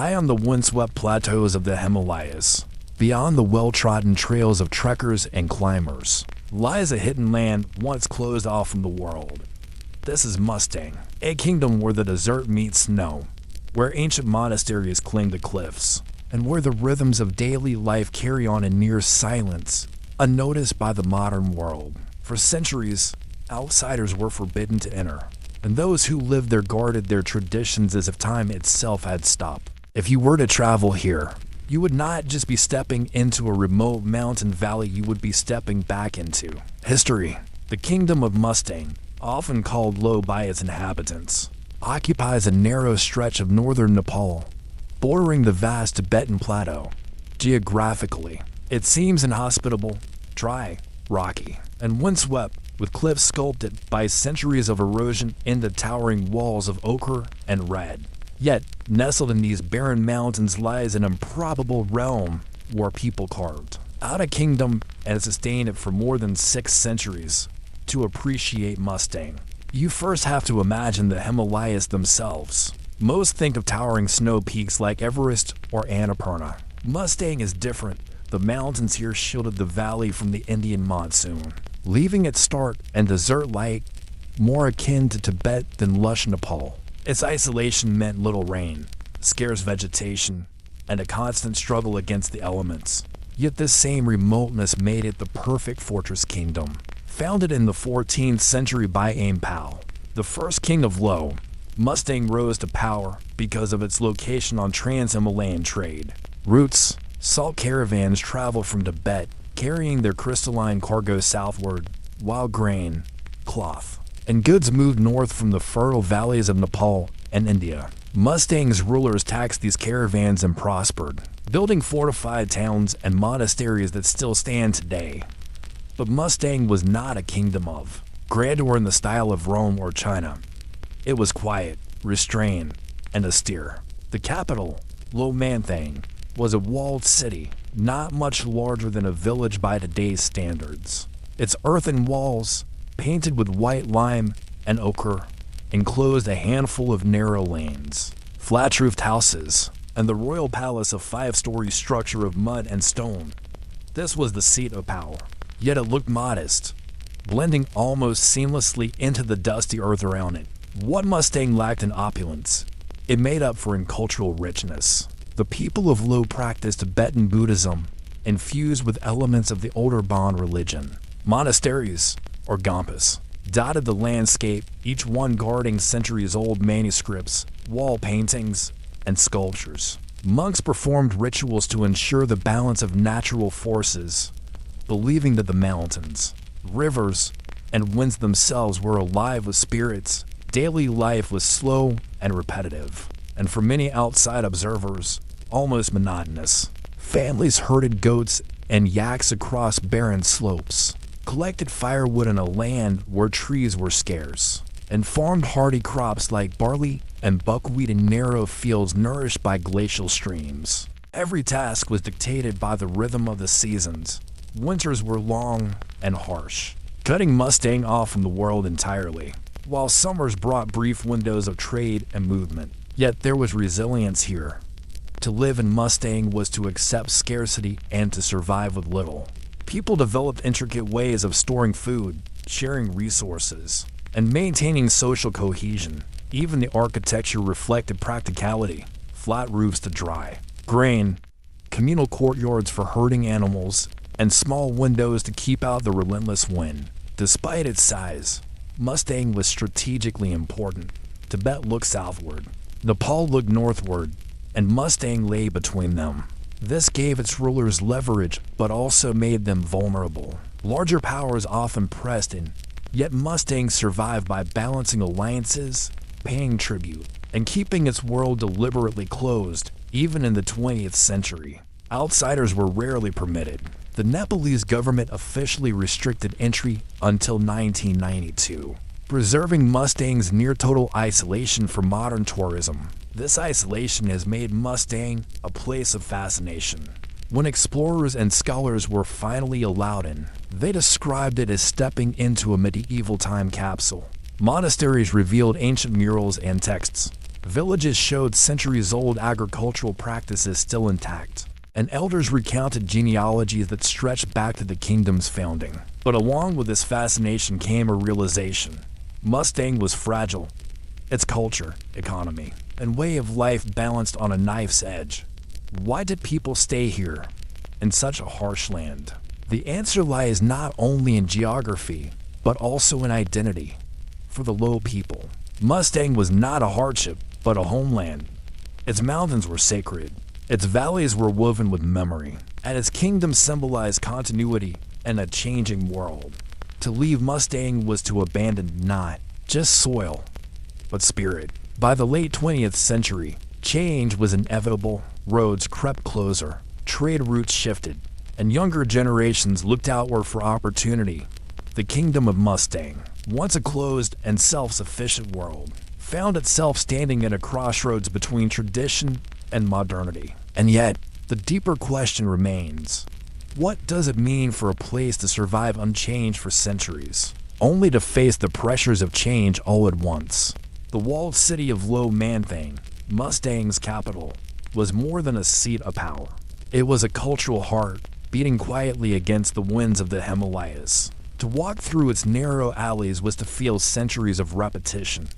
high on the windswept plateaus of the Himalayas, beyond the well-trodden trails of trekkers and climbers, lies a hidden land once closed off from the world. This is Mustang, a kingdom where the desert meets snow, where ancient monasteries cling to cliffs, and where the rhythms of daily life carry on in near silence, unnoticed by the modern world. For centuries, outsiders were forbidden to enter, and those who lived there guarded their traditions as if time itself had stopped. If you were to travel here, you would not just be stepping into a remote mountain valley, you would be stepping back into history. The kingdom of Mustang, often called Low by its inhabitants, occupies a narrow stretch of northern Nepal, bordering the vast Tibetan Plateau. Geographically, it seems inhospitable, dry, rocky, and windswept, with cliffs sculpted by centuries of erosion into towering walls of ochre and red. Yet, nestled in these barren mountains lies an improbable realm where people carved out a kingdom and sustained it for more than 6 centuries. To appreciate Mustang, you first have to imagine the Himalayas themselves. Most think of towering snow peaks like Everest or Annapurna. Mustang is different. The mountains here shielded the valley from the Indian monsoon, leaving it stark and desert-like, more akin to Tibet than lush Nepal. Its isolation meant little rain, scarce vegetation, and a constant struggle against the elements. Yet this same remoteness made it the perfect fortress kingdom. Founded in the 14th century by Ampao, the first king of Low, Mustang rose to power because of its location on trans-Himalayan trade routes. Salt caravans travel from Tibet, carrying their crystalline cargo southward, while grain, cloth, and goods moved north from the fertile valleys of Nepal and India. Mustang's rulers taxed these caravans and prospered, building fortified towns and monasteries that still stand today. But Mustang was not a kingdom of grandeur in the style of Rome or China. It was quiet, restrained, and austere. The capital, Lo Manthang, was a walled city, not much larger than a village by today's standards. Its earthen walls, painted with white lime and ochre, enclosed a handful of narrow lanes, flat-roofed houses, and the royal palace, a 5-story structure of mud and stone. This was the seat of power, yet it looked modest, blending almost seamlessly into the dusty earth around it. What Mustang lacked in opulence, it made up for in cultural richness. The people of Lo practiced Tibetan Buddhism, infused with elements of the older Bon religion. Monasteries, or gompas, dotted the landscape, each one guarding centuries-old manuscripts, wall paintings, and sculptures. Monks performed rituals to ensure the balance of natural forces, believing that the mountains, rivers, and winds themselves were alive with spirits. Daily life was slow and repetitive, and for many outside observers, almost monotonous. Families herded goats and yaks across barren slopes, collected firewood in a land where trees were scarce, and farmed hardy crops like barley and buckwheat in narrow fields nourished by glacial streams. Every task was dictated by the rhythm of the seasons. Winters were long and harsh, cutting Mustang off from the world entirely, while summers brought brief windows of trade and movement. Yet there was resilience here. To live in Mustang was to accept scarcity and to survive with little. People developed intricate ways of storing food, sharing resources, and maintaining social cohesion. Even the architecture reflected practicality: flat roofs to dry grain, communal courtyards for herding animals, and small windows to keep out the relentless wind. Despite its size, Mustang was strategically important. Tibet looked southward, Nepal looked northward, and Mustang lay between them. This gave its rulers leverage, but also made them vulnerable. Larger powers often pressed in, yet Mustang survived by balancing alliances, paying tribute, and keeping its world deliberately closed. Even in the 20th century, outsiders were rarely permitted. The Nepalese government officially restricted entry until 1992, preserving Mustang's near-total isolation for modern tourism. This isolation has made Mustang a place of fascination. When explorers and scholars were finally allowed in, they described it as stepping into a medieval time capsule. Monasteries revealed ancient murals and texts, Villages showed centuries-old agricultural practices still intact, and elders recounted genealogies that stretched back to the kingdom's founding. But along with this fascination came a realization. Mustang was fragile. Its culture, economy, and way of life balanced on a knife's edge. Why did people stay here, in such a harsh land? The answer lies not only in geography, but also in identity. For the Low people, Mustang was not a hardship, but a homeland. Its mountains were sacred. Its valleys were woven with memory, and its kingdom symbolized continuity in a changing world. To leave Mustang was to abandon not just soil, but spirit. By the late 20th century, change was inevitable. Roads crept closer, trade routes shifted, and younger generations looked outward for opportunity. The kingdom of Mustang, once a closed and self-sufficient world, found itself standing at a crossroads between tradition and modernity. And yet, the deeper question remains: what does it mean for a place to survive unchanged for centuries, only to face the pressures of change all at once? The walled city of Low Manthang, Mustang's capital, was more than a seat of power. It was a cultural heart, beating quietly against the winds of the Himalayas. To walk through its narrow alleys was to feel centuries of repetition.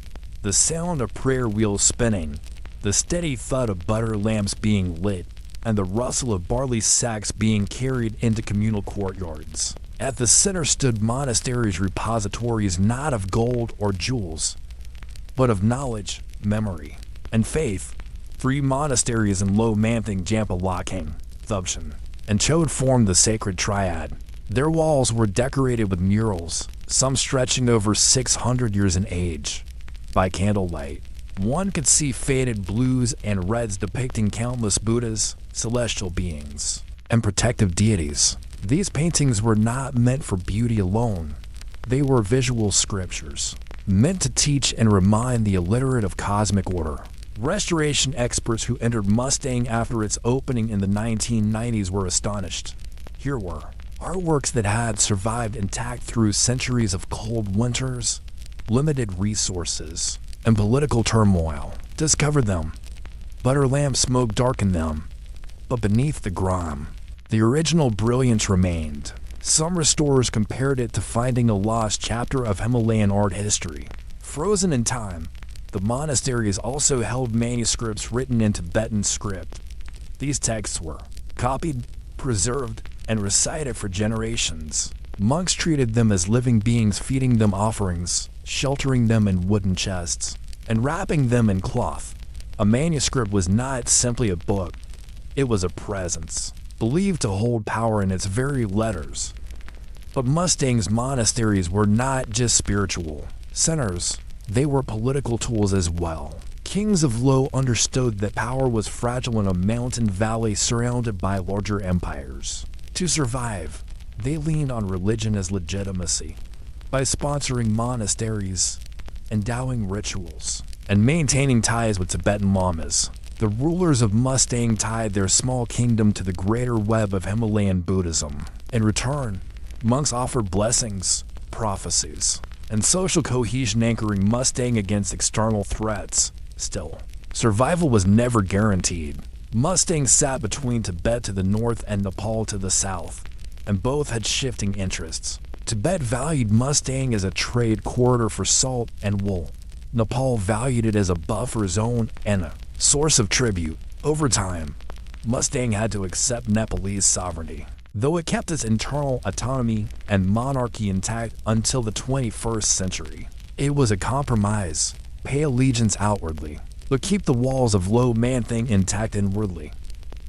The sound of prayer wheels spinning, the steady thud of butter lamps being lit, and the rustle of barley sacks being carried into communal courtyards. At the center stood monasteries, repositories not of gold or jewels, but of knowledge, memory, and faith. 3 monasteries in Low Manthang, Jampalakhang, Thubshan, and Chode formed the sacred triad. Their walls were decorated with murals, some stretching over 600 years in age. By candlelight, one could see faded blues and reds depicting countless Buddhas, celestial beings, and protective deities. These paintings were not meant for beauty alone. They were visual scriptures, meant to teach and remind the illiterate of cosmic order. Restoration experts who entered Mustang after its opening in the 1990s were astonished. Here were artworks that had survived intact through centuries of cold winters, limited resources, and political turmoil. Discover them. Butter lamp smoke darkened them, but beneath the grime, the original brilliance remained. Some restorers compared it to finding a lost chapter of Himalayan art history. Frozen in time, the monasteries also held manuscripts written in Tibetan script. These texts were copied, preserved, and recited for generations. Monks treated them as living beings, feeding them offerings, sheltering them in wooden chests, and wrapping them in cloth. A manuscript was not simply a book, it was a presence, believed to hold power in its very letters. But Mustang's monasteries were not just spiritual centers, they were political tools as well. Kings of Low understood that power was fragile in a mountain valley surrounded by larger empires. To survive, they leaned on religion as legitimacy, by sponsoring monasteries, endowing rituals, and maintaining ties with Tibetan lamas. The rulers of Mustang tied their small kingdom to the greater web of Himalayan Buddhism. In return, monks offered blessings, prophecies, and social cohesion, anchoring Mustang against external threats. Still, survival was never guaranteed. Mustang sat between Tibet to the north and Nepal to the south, and both had shifting interests. Tibet valued Mustang as a trade corridor for salt and wool. Nepal valued it as a buffer zone and a source of tribute. Over time, Mustang had to accept Nepalese sovereignty, though it kept its internal autonomy and monarchy intact until the 21st century. It was a compromise: pay allegiance outwardly, but keep the walls of Low Manthang intact inwardly.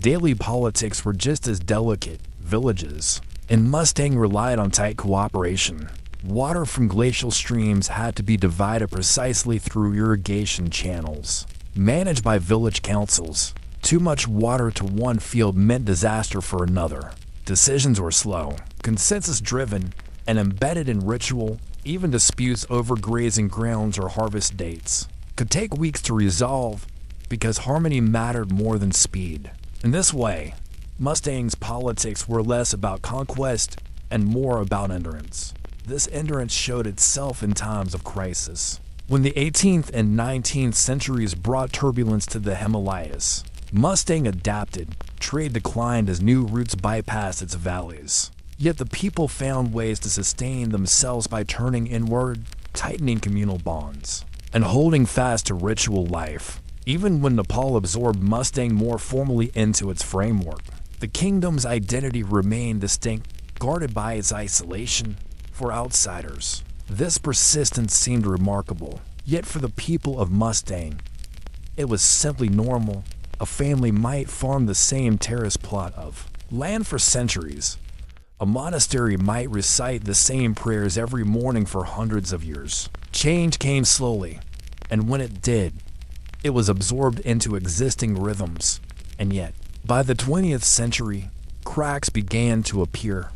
Daily politics were just as delicate. Villages in Mustang relied on tight cooperation. Water from glacial streams had to be divided precisely through irrigation channels, managed by village councils. Too much water to one field meant disaster for another. Decisions were slow, consensus-driven, and embedded in ritual. Even disputes over grazing grounds or harvest dates could take weeks to resolve because harmony mattered more than speed. In this way, Mustang's politics were less about conquest and more about endurance. This endurance showed itself in times of crisis. When the 18th and 19th centuries brought turbulence to the Himalayas, Mustang adapted. Trade declined as new routes bypassed its valleys. Yet the people found ways to sustain themselves by turning inward, tightening communal bonds, and holding fast to ritual life. Even when Nepal absorbed Mustang more formally into its framework, the kingdom's identity remained distinct, guarded by its isolation for outsiders. This persistence seemed remarkable, yet for the people of Mustang, it was simply normal. A family might farm the same terrace plot of land for centuries. A monastery might recite the same prayers every morning for hundreds of years. Change came slowly, and when it did, it was absorbed into existing rhythms. And yet, by the 20th century, cracks began to appear.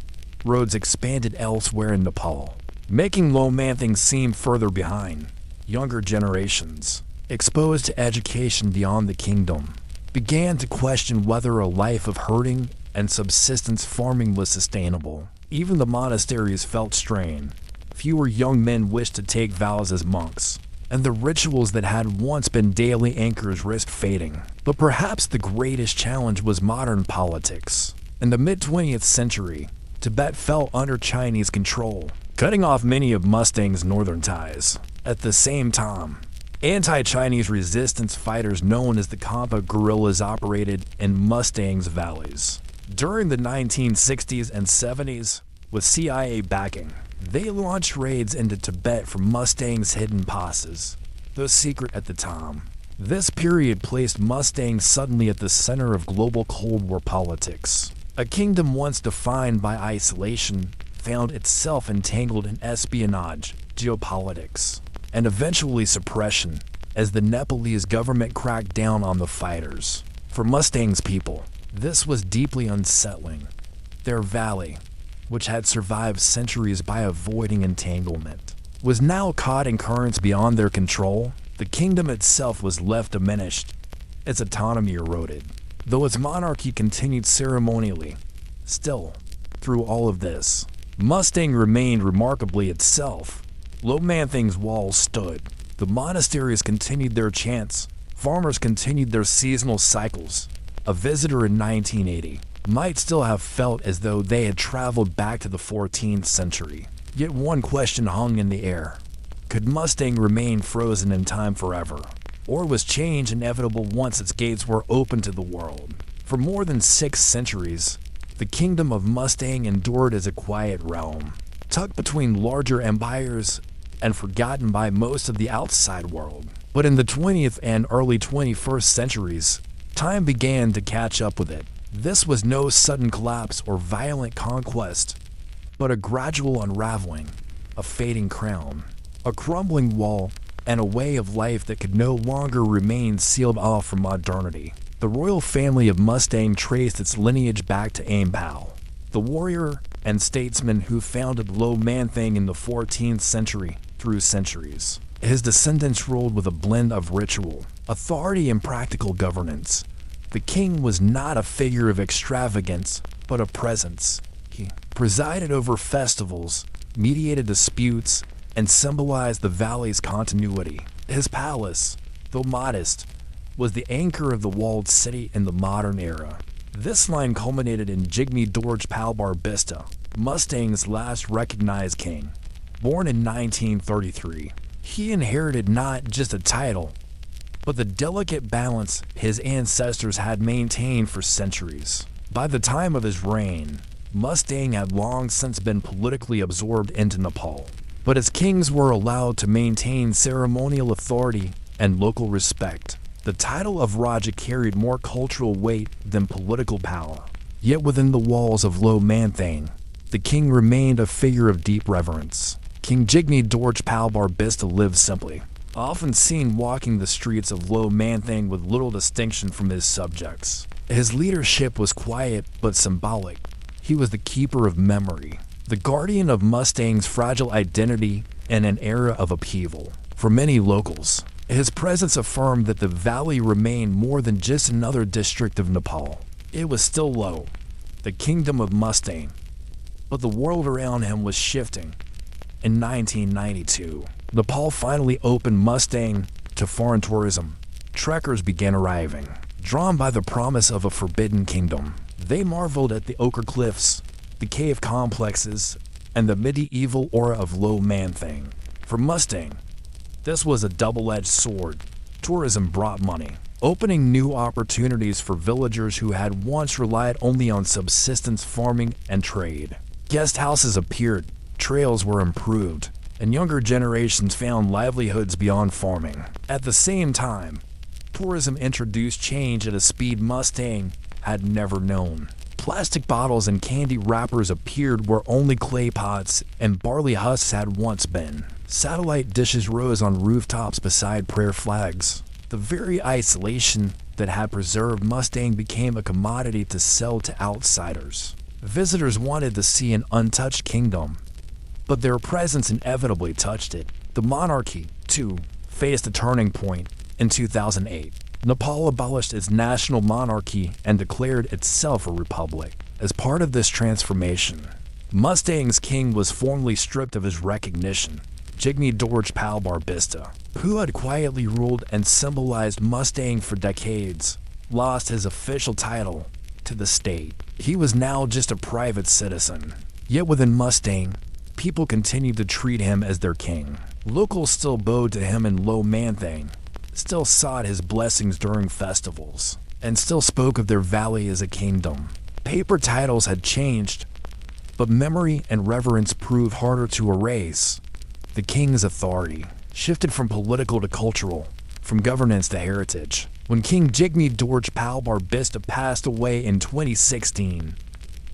Roads expanded elsewhere in Nepal, making Lomanthing seem further behind. Younger generations, exposed to education beyond the kingdom, began to question whether a life of herding and subsistence farming was sustainable. Even the monasteries felt strain. Fewer young men wished to take vows as monks, and the rituals that had once been daily anchors risked fading. But perhaps the greatest challenge was modern politics. In the mid-20th century, Tibet fell under Chinese control, cutting off many of Mustang's northern ties. At the same time, anti-Chinese resistance fighters known as the Khampa guerrillas operated in Mustang's valleys. During the 1960s and 70s, with CIA backing, they launched raids into Tibet from Mustang's hidden passes, though secret at the time. This period placed Mustang suddenly at the center of global Cold War politics. A kingdom once defined by isolation found itself entangled in espionage, geopolitics, and eventually suppression, as the Nepalese government cracked down on the fighters. For Mustang's people, this was deeply unsettling. Their valley, which had survived centuries by avoiding entanglement, was now caught in currents beyond their control. The kingdom itself was left diminished, its autonomy eroded, though its monarchy continued ceremonially. Still, through all of this, Mustang remained remarkably itself. Lomanthing's walls stood. The monasteries continued their chants. Farmers continued their seasonal cycles. A visitor in 1980 might still have felt as though they had traveled back to the 14th century. Yet one question hung in the air. Could Mustang remain frozen in time forever? Or was change inevitable once its gates were open to the world? For more than 6 centuries, the kingdom of Mustang endured as a quiet realm, tucked between larger empires and forgotten by most of the outside world. But in the 20th and early 21st centuries, time began to catch up with it. This was no sudden collapse or violent conquest, but a gradual unraveling, a fading crown, a crumbling wall, and a way of life that could no longer remain sealed off from modernity. The royal family of Mustang traced its lineage back to Aimpao, the warrior and statesman who founded Lomanthing in the 14th century. Through centuries, his descendants ruled with a blend of ritual, authority, and practical governance. The king was not a figure of extravagance, but a presence. He presided over festivals, mediated disputes, and symbolized the valley's continuity. His palace, though modest, was the anchor of the walled city in the modern era. This line culminated in Jigme Dorje Palbar Bista, Mustang's last recognized king. Born in 1933, he inherited not just a title, but the delicate balance his ancestors had maintained for centuries. By the time of his reign, Mustang had long since been politically absorbed into Nepal, but its kings were allowed to maintain ceremonial authority and local respect. The title of Raja carried more cultural weight than political power. Yet within the walls of Lomanthing, the king remained a figure of deep reverence. King Jigme Dorje Palbar Bista lived simply, often seen walking the streets of Lomanthing with little distinction from his subjects. His leadership was quiet but symbolic. He was the keeper of memory, the guardian of Mustang's fragile identity in an era of upheaval. For many locals, his presence affirmed that the valley remained more than just another district of Nepal. It was still Lo, the kingdom of Mustang, but the world around him was shifting. In 1992, Nepal finally opened Mustang to foreign tourism. Trekkers began arriving, drawn by the promise of a forbidden kingdom. They marveled at the ochre cliffs, the cave complexes, and the medieval aura of Lo Manthang. For Mustang, this was a double-edged sword. Tourism brought money, opening new opportunities for villagers who had once relied only on subsistence farming and trade. Guest houses appeared, trails were improved, and younger generations found livelihoods beyond farming. At the same time, tourism introduced change at a speed Mustang had never known. Plastic bottles and candy wrappers appeared where only clay pots and barley husks had once been. Satellite dishes rose on rooftops beside prayer flags. The very isolation that had preserved Mustang became a commodity to sell to outsiders. Visitors wanted to see an untouched kingdom, but their presence inevitably touched it. The monarchy, too, faced a turning point. In 2008, Nepal abolished its national monarchy and declared itself a republic. As part of this transformation, Mustang's king was formally stripped of his recognition. Jigme Dorje Palbar Bista, who had quietly ruled and symbolized Mustang for decades, lost his official title to the state. He was now just a private citizen. Yet within Mustang, people continued to treat him as their king. Locals still bowed to him in Lo Manthang, still sought his blessings during festivals, and still spoke of their valley as a kingdom. Paper titles had changed, but memory and reverence proved harder to erase. The king's authority shifted from political to cultural, from governance to heritage. When King Jigme Dorje Palbar Bista passed away in 2016,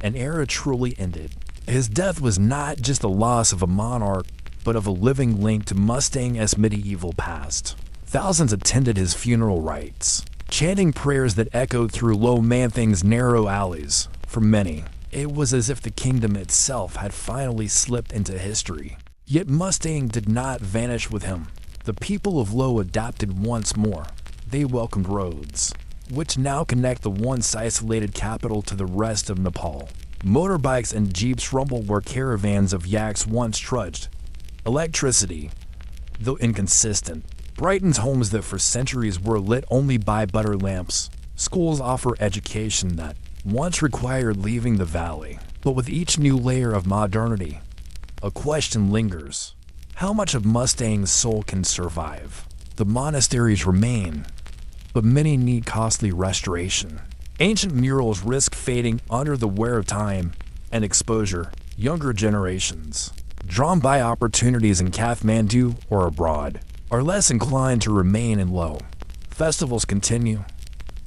an era truly ended. His death was not just the loss of a monarch, but of a living link to Mustang's medieval past. Thousands attended his funeral rites, chanting prayers that echoed through Lo Manthang's narrow alleys. For many, it was as if the kingdom itself had finally slipped into history. Yet Mustang did not vanish with him. The people of Lo adapted once more. They welcomed roads, which now connect the once isolated capital to the rest of Nepal. Motorbikes and jeeps rumble where caravans of yaks once trudged. Electricity, though inconsistent, brightens homes that for centuries were lit only by butter lamps. Schools offer education that once required leaving the valley. But with each new layer of modernity, a question lingers. How much of Mustang's soul can survive? The monasteries remain, but many need costly restoration. Ancient murals risk fading under the wear of time and exposure. Younger generations, drawn by opportunities in Kathmandu or abroad, are less inclined to remain in Lo. Festivals continue,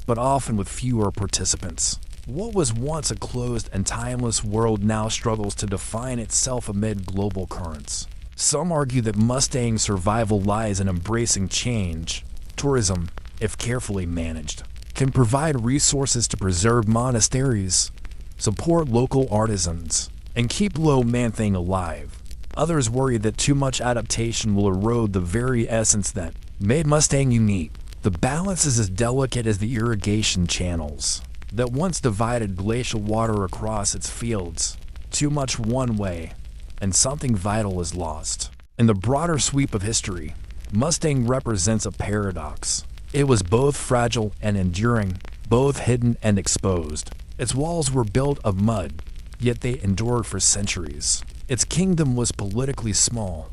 but often with fewer participants. What was once a closed and timeless world now struggles to define itself amid global currents. Some argue that Mustang's survival lies in embracing change. Tourism, if carefully managed, can provide resources to preserve monasteries, support local artisans, and keep Lo Manthang alive. Others worry that too much adaptation will erode the very essence that made Mustang unique. The balance is as delicate as the irrigation channels that once divided glacial water across its fields. Too much one way, and something vital is lost. In the broader sweep of history, Mustang represents a paradox. It was both fragile and enduring, both hidden and exposed. Its walls were built of mud, yet they endured for centuries. Its kingdom was politically small,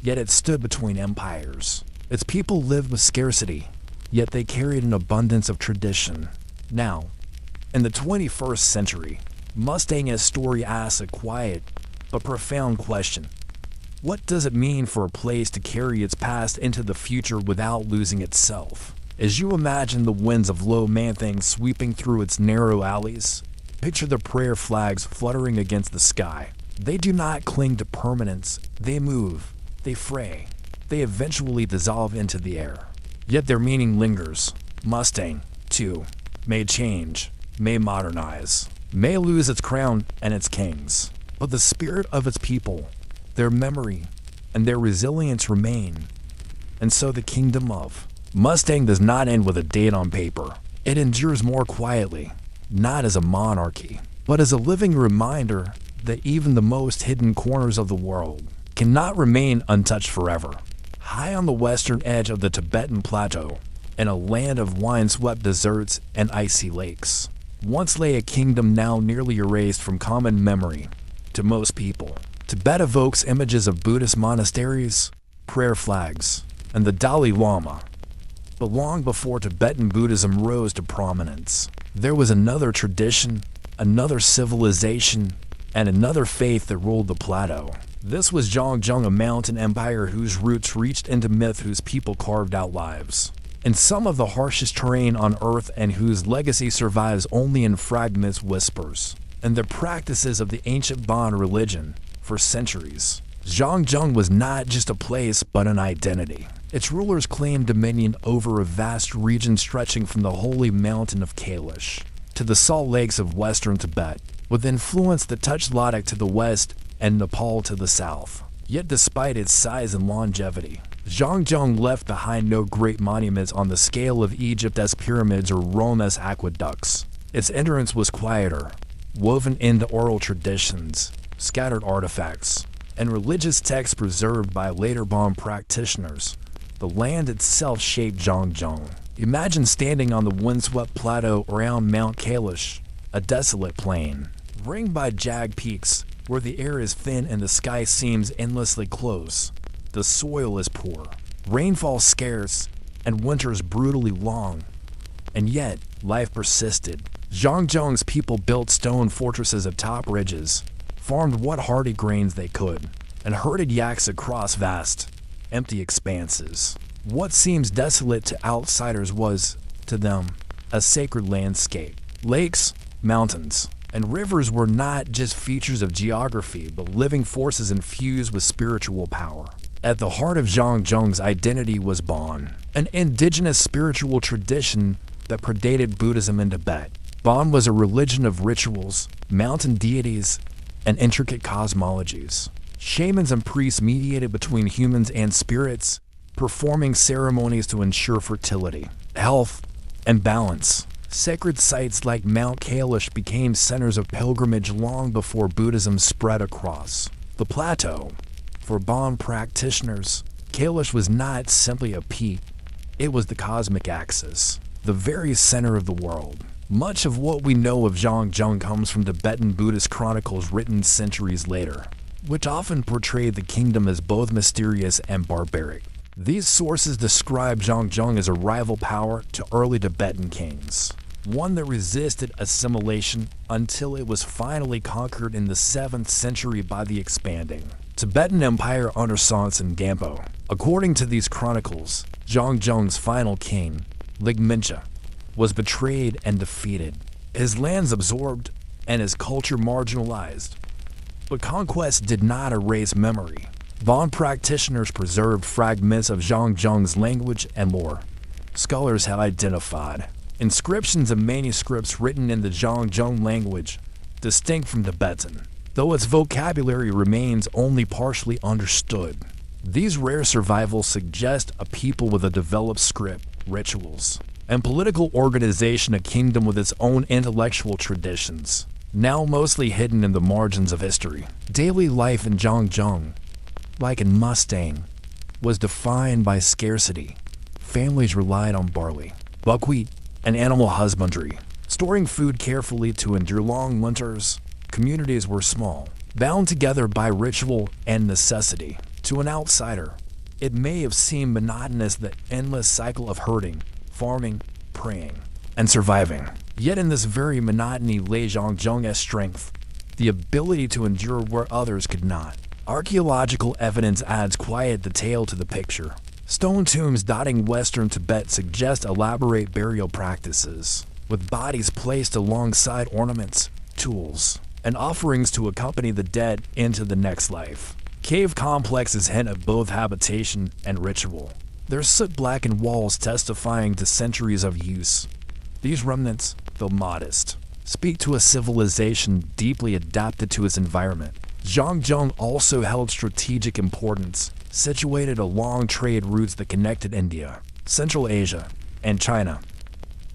yet it stood between empires. Its people lived with scarcity, yet they carried an abundance of tradition. Now, in the 21st century, Mustang's story asks a quiet but profound question. What does it mean for a place to carry its past into the future without losing itself? As you imagine the winds of Lo Manthang sweeping through its narrow alleys, picture the prayer flags fluttering against the sky. They do not cling to permanence. They move, they fray, they eventually dissolve into the air. Yet their meaning lingers. Mustang, too, may change, may modernize, may lose its crown and its kings, but the spirit of its people, their memory, and their resilience remain. And so the kingdom of Mustang does not end with a date on paper. It endures more quietly, not as a monarchy, but as a living reminder that even the most hidden corners of the world cannot remain untouched forever. High on the western edge of the Tibetan plateau, in a land of wine-swept deserts and icy lakes, once lay a kingdom now nearly erased from common memory to most people. Tibet evokes images of Buddhist monasteries, prayer flags, and the Dalai Lama. But long before Tibetan Buddhism rose to prominence, there was another tradition, another civilization, and another faith that ruled the plateau. This was Zhongjong, a mountain empire whose roots reached into myth, whose people carved out lives in some of the harshest terrain on earth, and whose legacy survives only in fragments, whispers, and the practices of the ancient Bon religion for centuries. Zhongjong was not just a place, but an identity. Its rulers claimed dominion over a vast region stretching from the holy mountain of Kailash to the salt lakes of western Tibet, with influence that touched Ladakh to the west and Nepal to the south. Yet despite its size and longevity, Zhongjong left behind no great monuments on the scale of Egypt as pyramids or Rome as aqueducts. Its entrance was quieter, woven into oral traditions, scattered artifacts, and religious texts preserved by later Bon practitioners. The land itself shaped Zhongjong. Imagine standing on the windswept plateau around Mount Kailash, a desolate plain, ringed by jagged peaks, where the air is thin and the sky seems endlessly close. The soil is poor, rainfall scarce, and winters brutally long. And yet, life persisted. Zhongjong's people built stone fortresses atop ridges, farmed what hardy grains they could, and herded yaks across vast, empty expanses. What seems desolate to outsiders was, to them, a sacred landscape. Lakes, mountains, and rivers were not just features of geography, but living forces infused with spiritual power. At the heart of Zhongjong's identity was Bon, an indigenous spiritual tradition that predated Buddhism in Tibet. Bon was a religion of rituals, mountain deities, and intricate cosmologies. Shamans and priests mediated between humans and spirits, performing ceremonies to ensure fertility, health, and balance. Sacred sites like Mount Kailash became centers of pilgrimage long before Buddhism spread across the plateau. For Bon practitioners, Kailash was not simply a peak, it was the cosmic axis, the very center of the world. Much of what we know of Zhongjong comes from Tibetan Buddhist chronicles written centuries later, which often portrayed the kingdom as both mysterious and barbaric. These sources describe Zhongjong as a rival power to early Tibetan kings, one that resisted assimilation until it was finally conquered in the 7th century by the expanding Tibetan Empire under Sonson Gampo. According to these chronicles, Zhongjong's final king, Ligmincha, was betrayed and defeated, his lands absorbed, and his culture marginalized. But conquest did not erase memory. Bon practitioners preserved fragments of Zhongjong's language and lore. Scholars have identified inscriptions and manuscripts written in the Zhongjong language, distinct from Tibetan, though its vocabulary remains only partially understood. These rare survivals suggest a people with a developed script, rituals, and political organization, a kingdom with its own intellectual traditions, now mostly hidden in the margins of history. Daily life in Zhongjong, like in Mustang, was defined by scarcity. Families relied on barley, buckwheat, and animal husbandry, storing food carefully to endure long winters. Communities were small, bound together by ritual and necessity. To an outsider, it may have seemed monotonous, the endless cycle of herding, farming, praying, and surviving. Yet in this very monotony lay Zhongjong's strength, the ability to endure where others could not. Archaeological evidence adds quiet detail to the picture. Stone tombs dotting western Tibet suggest elaborate burial practices, with bodies placed alongside ornaments, tools, and offerings to accompany the dead into the next life. Cave complexes hint at both habitation and ritual, their soot-blackened walls testifying to centuries of use. These remnants, though modest, speak to a civilization deeply adapted to its environment. Zhongjong also held strategic importance, situated along trade routes that connected India, Central Asia, and China.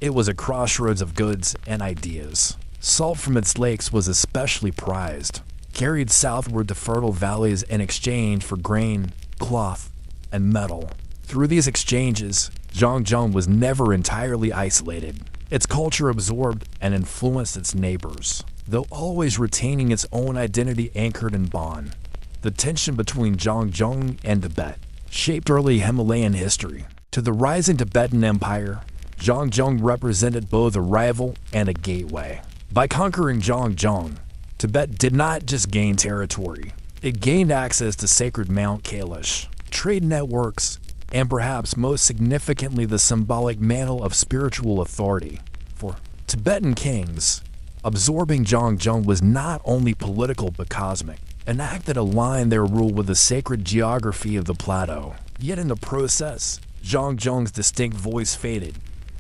It was a crossroads of goods and ideas. Salt from its lakes was especially prized, carried southward to fertile valleys in exchange for grain, cloth, and metal. Through these exchanges, Zhangzhou was never entirely isolated. Its culture absorbed and influenced its neighbors, though always retaining its own identity anchored in Bon. The tension between Zhangzhou and Tibet shaped early Himalayan history. To the rising Tibetan Empire, Zhangzhou represented both a rival and a gateway. By conquering Zhangzhou, Tibet did not just gain territory, it gained access to sacred Mount Kailash, trade networks, and perhaps most significantly the symbolic mantle of spiritual authority. For Tibetan kings, absorbing Zhangzhou was not only political but cosmic, an act that aligned their rule with the sacred geography of the plateau. Yet in the process, Zhangzhou's distinct voice faded.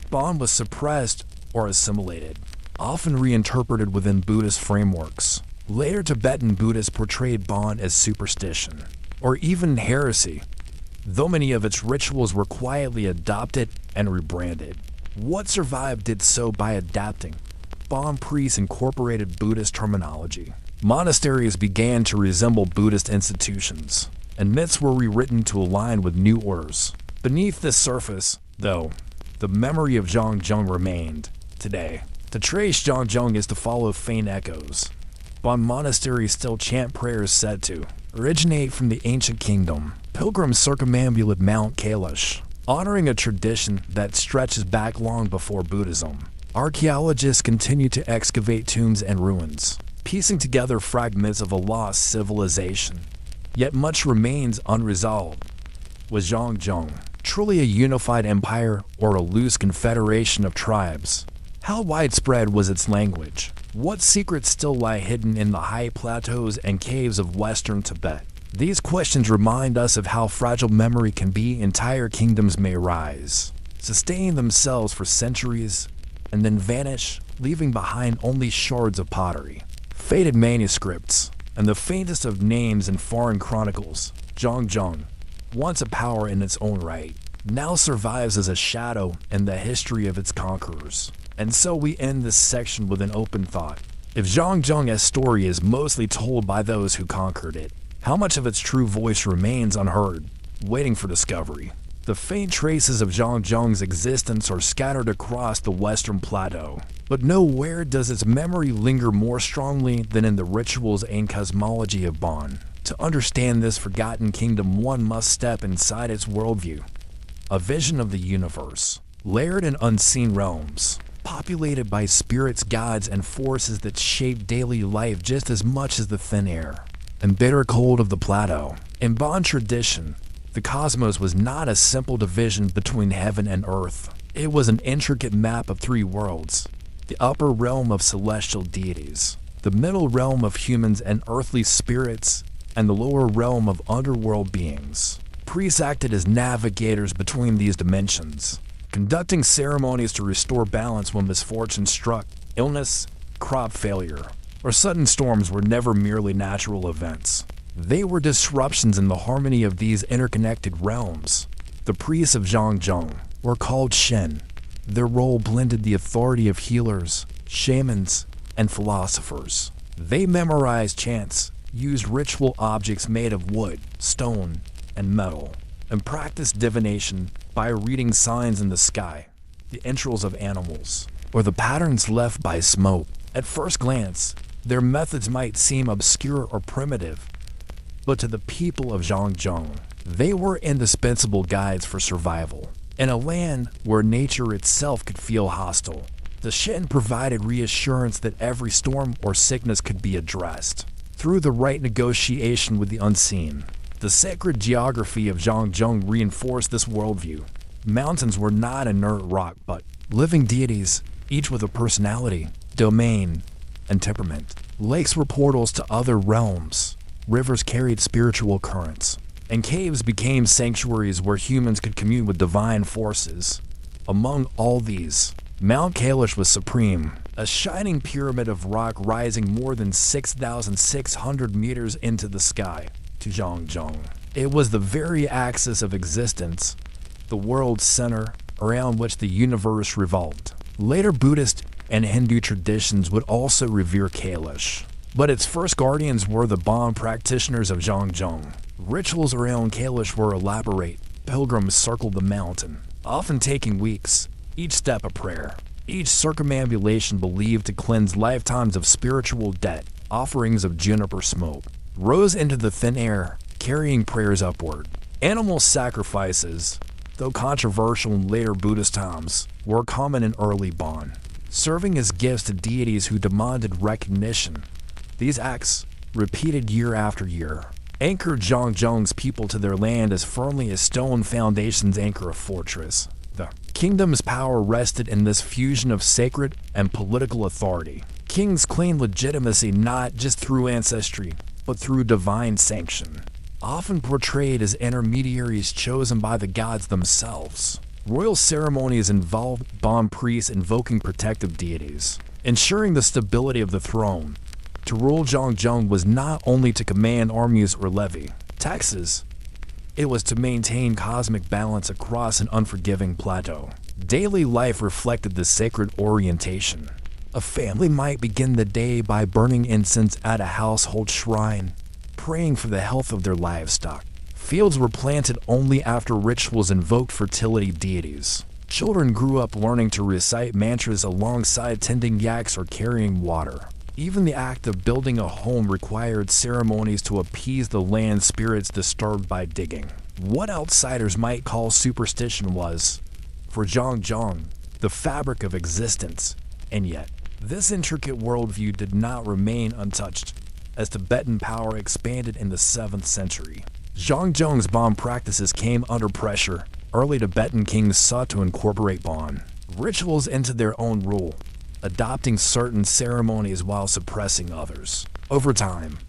Bon was suppressed or assimilated, often reinterpreted within Buddhist frameworks. Later Tibetan Buddhists portrayed Bon as superstition, or even heresy, though many of its rituals were quietly adopted and rebranded. What survived did so by adapting. Bon priests incorporated Buddhist terminology. Monasteries began to resemble Buddhist institutions, and myths were rewritten to align with new orders. Beneath this surface, though, the memory of Zhangzhou remained. Today, to trace Zhangzhou is to follow faint echoes. Bon monasteries still chant prayers said to originate from the ancient kingdom. Pilgrims circumambulate Mount Kailash, honoring a tradition that stretches back long before Buddhism. Archaeologists continue to excavate tombs and ruins, piecing together fragments of a lost civilization. Yet much remains unresolved. Was Zhangzhou truly a unified empire or a loose confederation of tribes? How widespread was its language? What secrets still lie hidden in the high plateaus and caves of western Tibet? These questions remind us of how fragile memory can be. Entire kingdoms may rise, sustain themselves for centuries, and then vanish, leaving behind only shards of pottery, faded manuscripts, and the faintest of names in foreign chronicles. Zhangzhou, once a power in its own right, now survives as a shadow in the history of its conquerors. And so we end this section with an open thought. If Zhangzhou's story is mostly told by those who conquered it, how much of its true voice remains unheard, waiting for discovery? The faint traces of Zhangzhou's existence are scattered across the western plateau, but nowhere does its memory linger more strongly than in the rituals and cosmology of Bon. To understand this forgotten kingdom, one must step inside its worldview. A vision of the universe, layered in unseen realms, populated by spirits, gods, and forces that shape daily life just as much as the thin air and bitter cold of the plateau. In Bon tradition, the cosmos was not a simple division between heaven and earth. It was an intricate map of three worlds: the upper realm of celestial deities, the middle realm of humans and earthly spirits, and the lower realm of underworld beings. Priests acted as navigators between these dimensions, conducting ceremonies to restore balance when misfortune struck. Illness, crop failure, or sudden storms were never merely natural events. They were disruptions in the harmony of these interconnected realms. The priests of Zhangzhou were called Shen. Their role blended the authority of healers, shamans, and philosophers. They memorized chants, used ritual objects made of wood, stone, and metal, and practiced divination by reading signs in the sky, the entrails of animals, or the patterns left by smoke. At first glance, their methods might seem obscure or primitive, but to the people of Zhangzhou, they were indispensable guides for survival. In a land where nature itself could feel hostile, the Shen provided reassurance that every storm or sickness could be addressed through the right negotiation with the unseen. The sacred geography of Zhangzhou reinforced this worldview. Mountains were not inert rock, but living deities, each with a personality, domain, and temperament. Lakes were portals to other realms. Rivers carried spiritual currents, and caves became sanctuaries where humans could commune with divine forces. Among all these, Mount Kailash was supreme, a shining pyramid of rock rising more than 6,600 meters into the sky. To Zhangzhou, it was the very axis of existence, the world's center around which the universe revolved. Later Buddhist and Hindu traditions would also revere Kailash, But its first guardians were the Bon practitioners of Zhangzhung. Rituals around Kailash were elaborate. Pilgrims circled the mountain, often taking weeks, each step a prayer, each circumambulation believed to cleanse lifetimes of spiritual debt. Offerings of juniper smoke rose into the thin air, carrying prayers upward. Animal sacrifices, though controversial in later Buddhist times, were common in early Bon, serving as gifts to deities who demanded recognition. These acts, repeated year after year, anchored Zhangzhung's people to their land as firmly as stone foundations anchor a fortress. The kingdom's power rested in this fusion of sacred and political authority. Kings claimed legitimacy not just through ancestry, but through divine sanction, often portrayed as intermediaries chosen by the gods themselves. Royal ceremonies involved Bon priests invoking protective deities, ensuring the stability of the throne. To rule Zhangzhung was not only to command armies or levy taxes, it was to maintain cosmic balance across an unforgiving plateau. Daily life reflected this sacred orientation. A family might begin the day by burning incense at a household shrine, praying for the health of their livestock. Fields were planted only after rituals invoked fertility deities. Children grew up learning to recite mantras alongside tending yaks or carrying water. Even the act of building a home required ceremonies to appease the land spirits disturbed by digging. What outsiders might call superstition was, for Zhangzhung, the fabric of existence. And yet, this intricate worldview did not remain untouched. As Tibetan power expanded in the 7th century, Zhangzhung's Bon practices came under pressure. Early Tibetan kings sought to incorporate Bon rituals into their own rule, adopting certain ceremonies while suppressing others. Over time,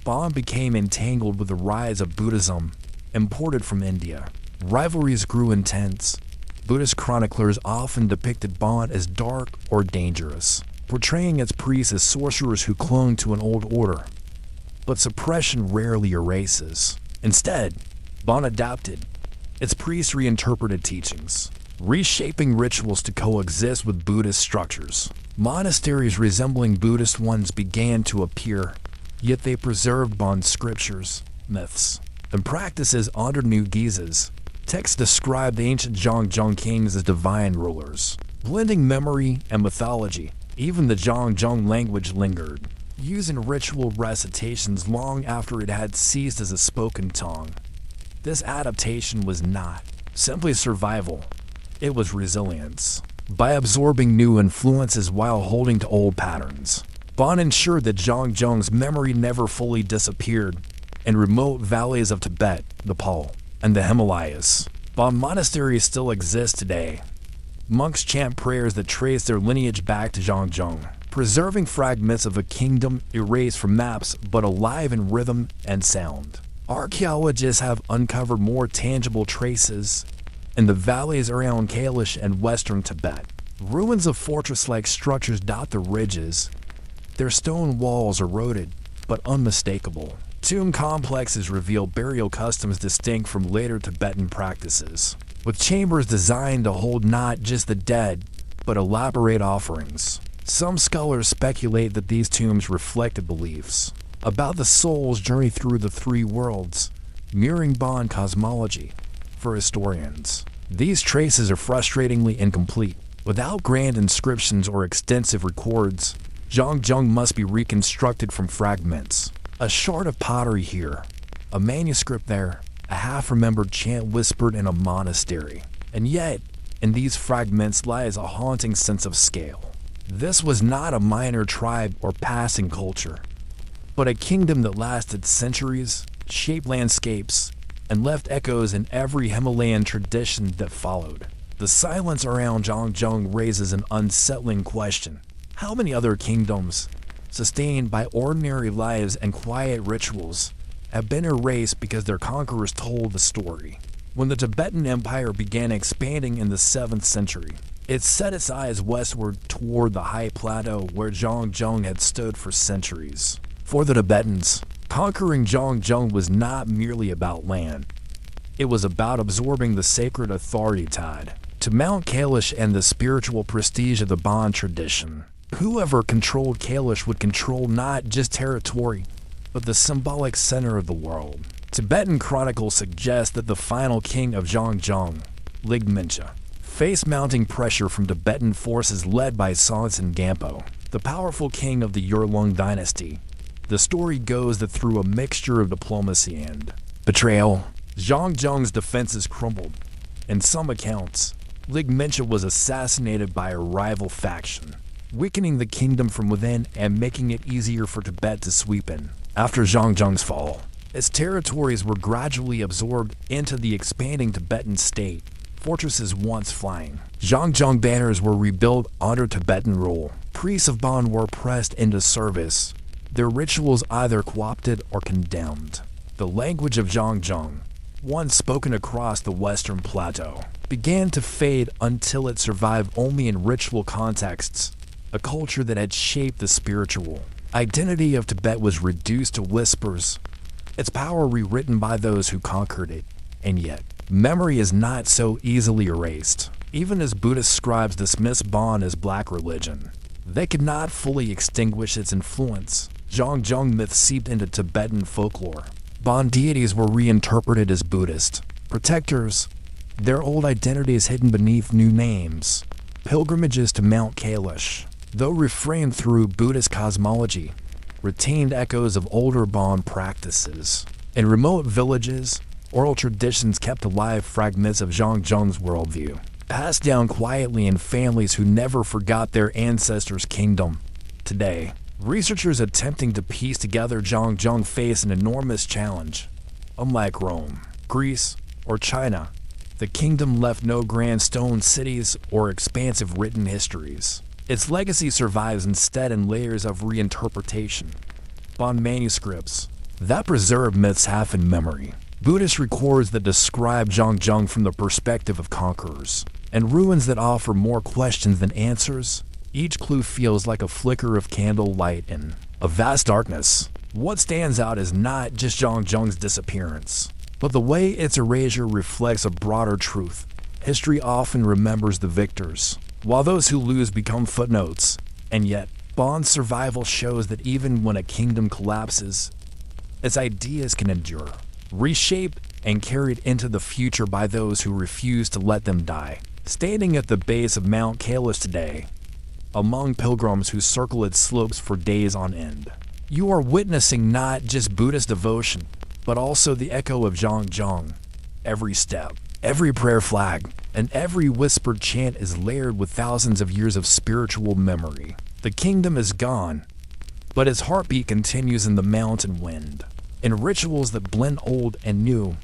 Bon became entangled with the rise of Buddhism, imported from India. Rivalries grew intense. Buddhist chroniclers often depicted Bon as dark or dangerous, portraying its priests as sorcerers who clung to an old order. But suppression rarely erases. Instead, Bon adapted. Its priests reinterpreted teachings, reshaping rituals to coexist with Buddhist structures. Monasteries resembling Buddhist ones began to appear, yet they preserved Bon scriptures, myths, and practices under new guises. Texts described the ancient Zhangzhung kings as divine rulers, blending memory and mythology. Even the Zhangzhung language lingered, used in ritual recitations long after it had ceased as a spoken tongue. This adaptation was not simply survival, it was resilience. By absorbing new influences while holding to old patterns, Bon ensured that Zhangzhung's memory never fully disappeared. In remote valleys of Tibet, Nepal, and the Himalayas, Bon monasteries still exist today. Monks chant prayers that trace their lineage back to Zhangzhung, preserving fragments of a kingdom erased from maps but alive in rhythm and sound. Archaeologists have uncovered more tangible traces in the valleys around Kailash and western Tibet. Ruins of fortress-like structures dot the ridges, their stone walls eroded but unmistakable. Tomb complexes reveal burial customs distinct from later Tibetan practices, with chambers designed to hold not just the dead, but elaborate offerings. Some scholars speculate that these tombs reflected beliefs about the soul's journey through the 3 worlds, mirroring Bon cosmology. For historians, these traces are frustratingly incomplete. Without grand inscriptions or extensive records, Zhangzhung must be reconstructed from fragments. A shard of pottery here, a manuscript there, a half-remembered chant whispered in a monastery. And yet, in these fragments lies a haunting sense of scale. This was not a minor tribe or passing culture, but a kingdom that lasted centuries, shaped landscapes, and left echoes in every Himalayan tradition that followed. The silence around Zhangzhung raises an unsettling question. How many other kingdoms, sustained by ordinary lives and quiet rituals, have been erased because their conquerors told the story? When the Tibetan Empire began expanding in the 7th century, it set its eyes westward toward the high plateau where Zhangzhung had stood for centuries. For the Tibetans, conquering Zhangzhung was not merely about land. It was about absorbing the sacred authority tied to Mount Kailash and the spiritual prestige of the Bon tradition. Whoever controlled Kalish would control not just territory, but the symbolic center of the world. Tibetan chronicles suggest that the final king of Zhangjiang, Ligmincha, faced mounting pressure from Tibetan forces led by Sonson Gampo, the powerful king of the Yurlung dynasty. The story goes that through a mixture of diplomacy and betrayal, Zhangjiang's defenses crumbled. In some accounts, Ligmincha was assassinated by a rival faction, weakening the kingdom from within and making it easier for Tibet to sweep in. After Zhangjiang's fall, its territories were gradually absorbed into the expanding Tibetan state. Fortresses once flying, Zhangjiang banners were rebuilt under Tibetan rule. Priests of Bon were pressed into service, their rituals either co-opted or condemned. The language of Zhangjiang, once spoken across the Western Plateau, began to fade until it survived only in ritual contexts. A culture that had shaped the spiritual identity of Tibet was reduced to whispers, its power rewritten by those who conquered it. And yet, memory is not so easily erased. Even as Buddhist scribes dismiss Bon as black religion, they could not fully extinguish its influence. Zhangjiang myths seeped into Tibetan folklore. Bon deities were reinterpreted as Buddhist protectors, their old identities hidden beneath new names. Pilgrimages to Mount Kailash, though reframed through Buddhist cosmology, retained echoes of older Bon practices. In remote villages, oral traditions kept alive fragments of Zhangjiang's worldview, passed down quietly in families who never forgot their ancestors' kingdom. Today, researchers attempting to piece together Zhangjiang face an enormous challenge. Unlike Rome, Greece, or China, the kingdom left no grand stone cities or expansive written histories. Its legacy survives instead in layers of reinterpretation. Bon manuscripts that preserve myths half in memory, Buddhist records that describe Zhangjiang from the perspective of conquerors, and ruins that offer more questions than answers. Each clue feels like a flicker of candle light in a vast darkness. What stands out is not just Zhangjiang's disappearance, but the way its erasure reflects a broader truth. History often remembers the victors, while those who lose become footnotes. And yet, Bon's survival shows that even when a kingdom collapses, its ideas can endure, reshaped and carried into the future by those who refuse to let them die. Standing at the base of Mount Kailash today, among pilgrims who circle its slopes for days on end, you are witnessing not just Buddhist devotion, but also the echo of Zhangjiang. Every step, every prayer flag, and every whispered chant is layered with thousands of years of spiritual memory. The kingdom is gone, but its heartbeat continues in the mountain wind, in rituals that blend old and new,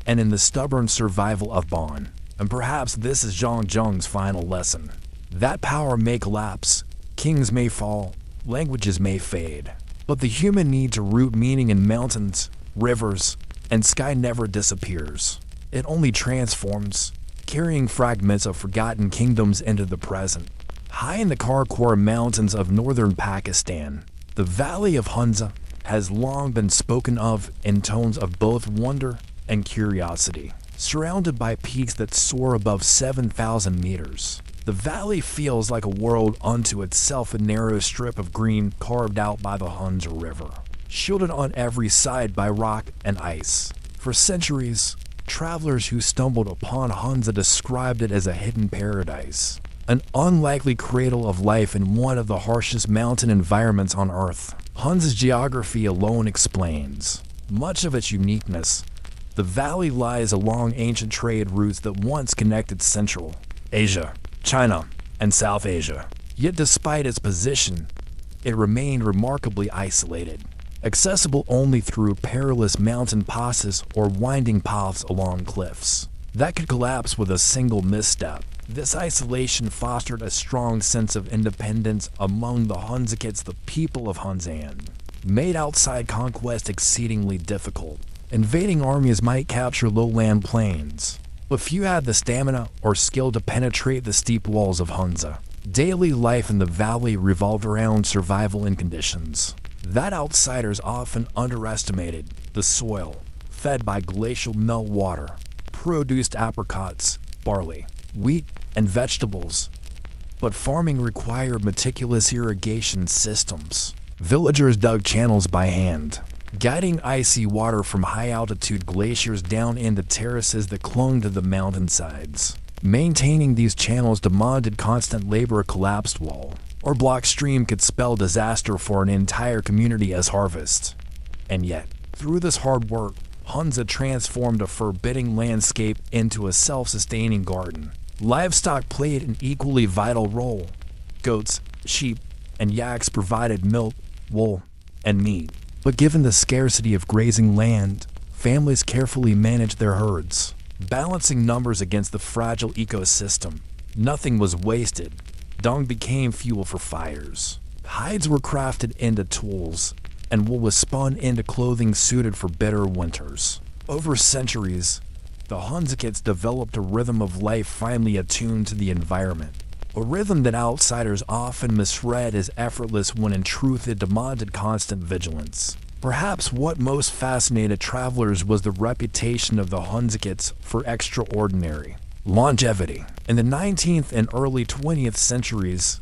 and in the stubborn survival of Bon. And perhaps this is Zhangjiang's final lesson. That power may collapse, kings may fall, languages may fade, but the human need to root meaning in mountains, rivers, and sky never disappears. It only transforms, carrying fragments of forgotten kingdoms into the present. High in the Karakoram mountains of northern Pakistan, the valley of Hunza has long been spoken of in tones of both wonder and curiosity. Surrounded by peaks that soar above 7,000 meters, the valley feels like a world unto itself, a narrow strip of green carved out by the Hunza River, shielded on every side by rock and ice. For centuries, travelers who stumbled upon Hunza described it as a hidden paradise, an unlikely cradle of life in one of the harshest mountain environments on Earth. Hunza's geography alone explains much of its uniqueness. The valley lies along ancient trade routes that once connected Central Asia, China, and South Asia. Yet despite its position, it remained remarkably isolated, accessible only through perilous mountain passes or winding paths along cliffs that could collapse with a single misstep. This isolation fostered a strong sense of independence among the Hunzakits, the people of Hunzan, made outside conquest exceedingly difficult. Invading armies might capture lowland plains, but few had the stamina or skill to penetrate the steep walls of Hunza. Daily life in the valley revolved around survival in conditions that outsiders often underestimated. The soil, fed by glacial meltwater, produced apricots, barley, wheat, and vegetables, But farming required meticulous irrigation systems. Villagers dug channels by hand, guiding icy water from high-altitude glaciers down into terraces that clung to the mountainsides. Maintaining these channels demanded constant labor. A collapsed wall or blocked stream could spell disaster for an entire community as harvest. And yet, through this hard work, Hunza transformed a forbidding landscape into a self-sustaining garden. Livestock played an equally vital role. Goats, sheep, and yaks provided milk, wool, and meat. But given the scarcity of grazing land, families carefully managed their herds, balancing numbers against the fragile ecosystem. Nothing was wasted. Dung became fuel for fires. Hides were crafted into tools, and wool was spun into clothing suited for bitter winters. Over centuries, the Hunzakits developed a rhythm of life finely attuned to the environment. A rhythm that outsiders often misread as effortless when in truth it demanded constant vigilance. Perhaps what most fascinated travelers was the reputation of the Hunzakits for extraordinary longevity. In the 19th and early 20th centuries,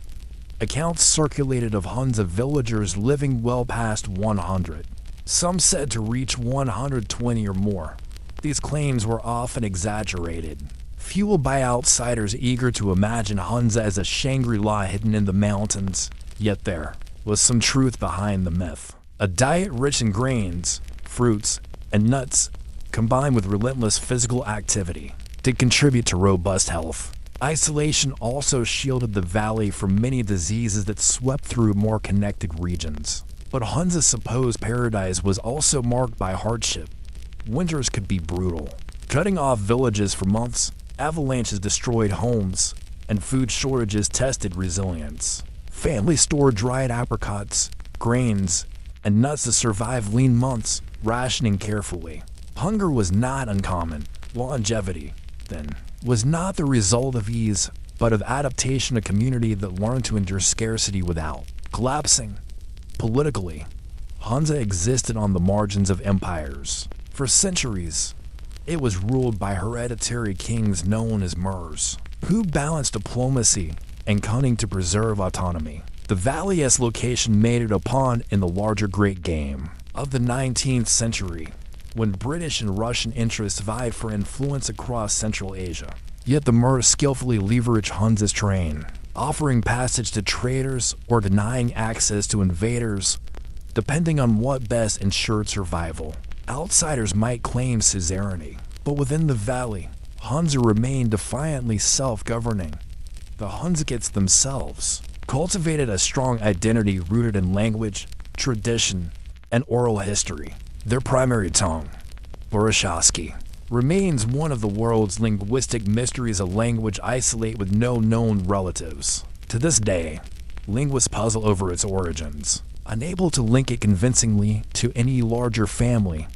accounts circulated of Hunza villagers living well past 100. Some said to reach 120 or more. These claims were often exaggerated, fueled by outsiders eager to imagine Hunza as a Shangri-La hidden in the mountains. Yet there was some truth behind the myth. A diet rich in grains, fruits, and nuts, combined with relentless physical activity, did contribute to robust health. Isolation also shielded the valley from many diseases that swept through more connected regions. But Hunza's supposed paradise was also marked by hardship. Winters could be brutal, cutting off villages for months. Avalanches destroyed homes, and food shortages tested resilience. Families stored dried apricots, grains, and nuts to survive lean months, rationing carefully. Hunger was not uncommon. Longevity, then, was not the result of ease, but of adaptation. A community that learned to endure scarcity without collapsing. Politically, Hunza existed on the margins of empires. For centuries, it was ruled by hereditary kings known as Murs, who balanced diplomacy and cunning to preserve autonomy. The valley's location made it a pawn in the larger Great Game of the 19th century, when British and Russian interests vied for influence across Central Asia. Yet the Murs skillfully leveraged Hunza's terrain, offering passage to traders or denying access to invaders, depending on what best ensured survival. Outsiders might claim suzerainty, but within the valley, Hunza remained defiantly self-governing. The Hunzakits themselves cultivated a strong identity rooted in language, tradition, and oral history. Their primary tongue, Burushaski, remains one of the world's linguistic mysteries, a language isolate with no known relatives. To this day, linguists puzzle over its origins, unable to link it convincingly to any larger family.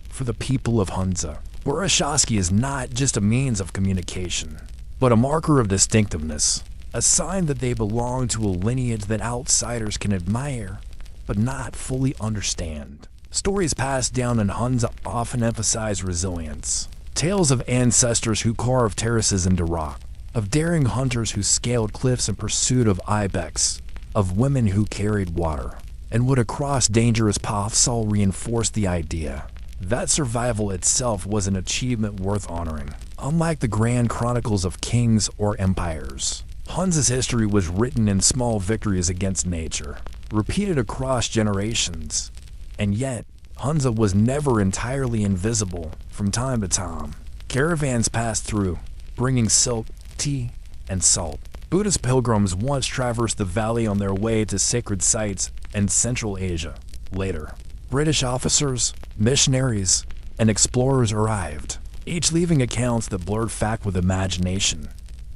For the people of Hunza, Burushaski is not just a means of communication, but a marker of distinctiveness, a sign that they belong to a lineage that outsiders can admire, but not fully understand. Stories passed down in Hunza often emphasize resilience. Tales of ancestors who carved terraces into rock, of daring hunters who scaled cliffs in pursuit of ibex, of women who carried water and would across dangerous paths all reinforce the idea that survival itself was an achievement worth honoring. Unlike the grand chronicles of kings or empires, Hunza's history was written in small victories against nature, repeated across generations. And yet, Hunza was never entirely invisible. From time to time, caravans passed through, bringing silk, tea, and salt. Buddhist pilgrims once traversed the valley on their way to sacred sites in Central Asia. Later, British officers, missionaries, and explorers arrived, each leaving accounts that blurred fact with imagination.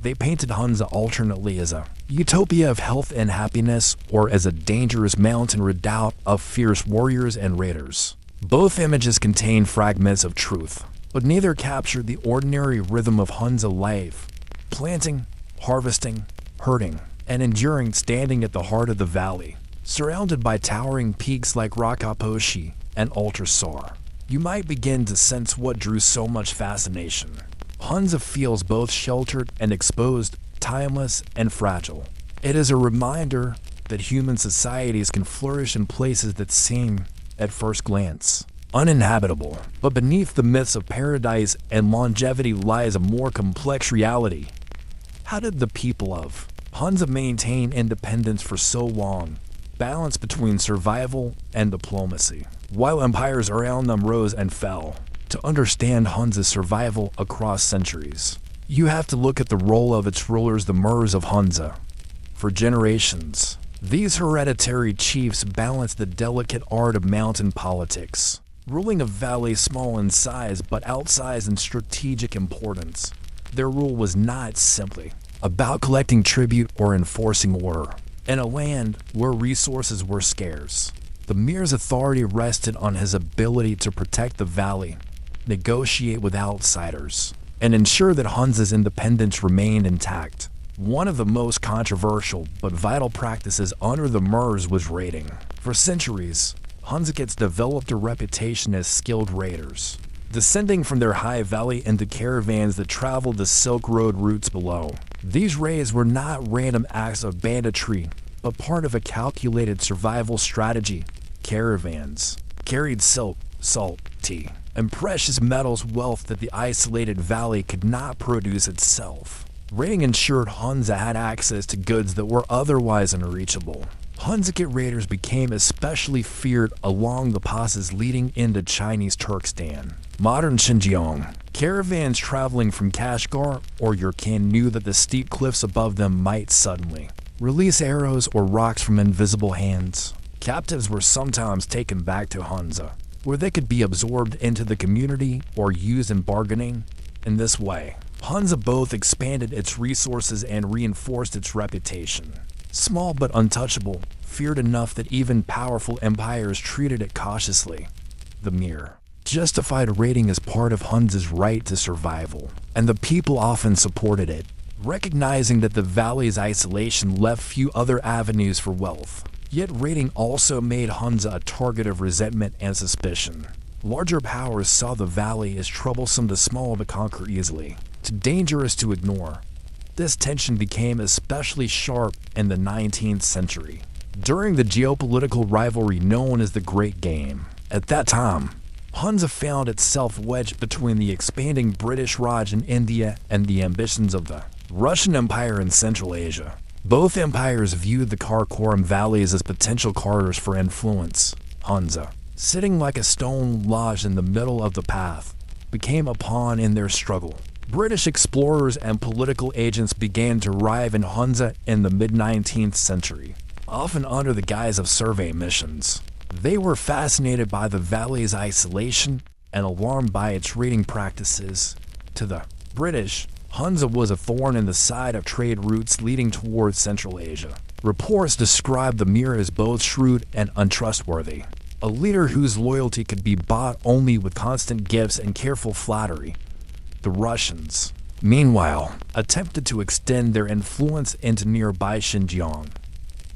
They painted Hunza alternately as a utopia of health and happiness, or as a dangerous mountain redoubt of fierce warriors and raiders. Both images contain fragments of truth, but neither captured the ordinary rhythm of Hunza life: planting, harvesting, herding, and enduring, standing at the heart of the valley, surrounded by towering peaks like Rakaposhi and Altarsar. You might begin to sense what drew so much fascination. Hunza feels both sheltered and exposed, timeless and fragile. It is a reminder that human societies can flourish in places that seem, at first glance, uninhabitable. But beneath the myths of paradise and longevity lies a more complex reality. How did the people of Hunza maintain independence for so long? Balance between survival and diplomacy, while empires around them rose and fell. To understand Hunza's survival across centuries, you have to look at the role of its rulers, the Murs of Hunza. For generations, these hereditary chiefs balanced the delicate art of mountain politics, ruling a valley small in size but outsized in strategic importance. Their rule was not simply about collecting tribute or enforcing order. In a land where resources were scarce, the Mir's authority rested on his ability to protect the valley, negotiate with outsiders, and ensure that Hunza's independence remained intact. One of the most controversial but vital practices under the Murs was raiding. For centuries, Hunzakites developed a reputation as skilled raiders, descending from their high valley into caravans that traveled the Silk Road routes below. These raids were not random acts of banditry, but part of a calculated survival strategy. Caravans carried silk, salt, tea, and precious metals, wealth that the isolated valley could not produce itself. Raiding ensured Hunza had access to goods that were otherwise unreachable. Hunzakite raiders became especially feared along the passes leading into Chinese Turkestan, modern Xinjiang. Caravans traveling from Kashgar or Urkhan knew that the steep cliffs above them might suddenly release arrows or rocks from invisible hands. Captives were sometimes taken back to Hunza, where they could be absorbed into the community or used in bargaining. In this way, Hunza both expanded its resources and reinforced its reputation. Small but untouchable, feared enough that even powerful empires treated it cautiously. The Mir justified raiding as part of Hunza's right to survival, and the people often supported it, recognizing that the valley's isolation left few other avenues for wealth. Yet raiding also made Hunza a target of resentment and suspicion. Larger powers saw the valley as troublesome to small to conquer easily, too dangerous to ignore. This tension became especially sharp in the 19th century, during the geopolitical rivalry known as the Great Game. At that time, Hunza found itself wedged between the expanding British Raj in India and the ambitions of the Russian Empire in Central Asia. Both empires viewed the Karakoram valleys as potential corridors for influence. Hunza, sitting like a stone lodge in the middle of the path, became a pawn in their struggle. British explorers and political agents began to arrive in Hunza in the mid-19th century, often under the guise of survey missions. They were fascinated by the valley's isolation and alarmed by its raiding practices. To the British, Hunza was a thorn in the side of trade routes leading towards Central Asia. Reports described the Mir as both shrewd and untrustworthy, a leader whose loyalty could be bought only with constant gifts and careful flattery. The Russians, meanwhile, attempted to extend their influence into nearby Xinjiang,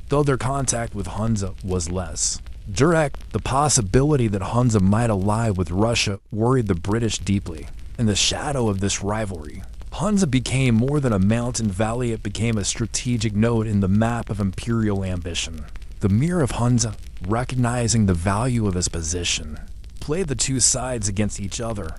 though their contact with Hunza was less direct. The possibility that Hunza might ally with Russia worried the British deeply. In the shadow of this rivalry, Hunza became more than a mountain valley. It became a strategic node in the map of imperial ambition. The Mir of Hunza, recognizing the value of his position, played the two sides against each other.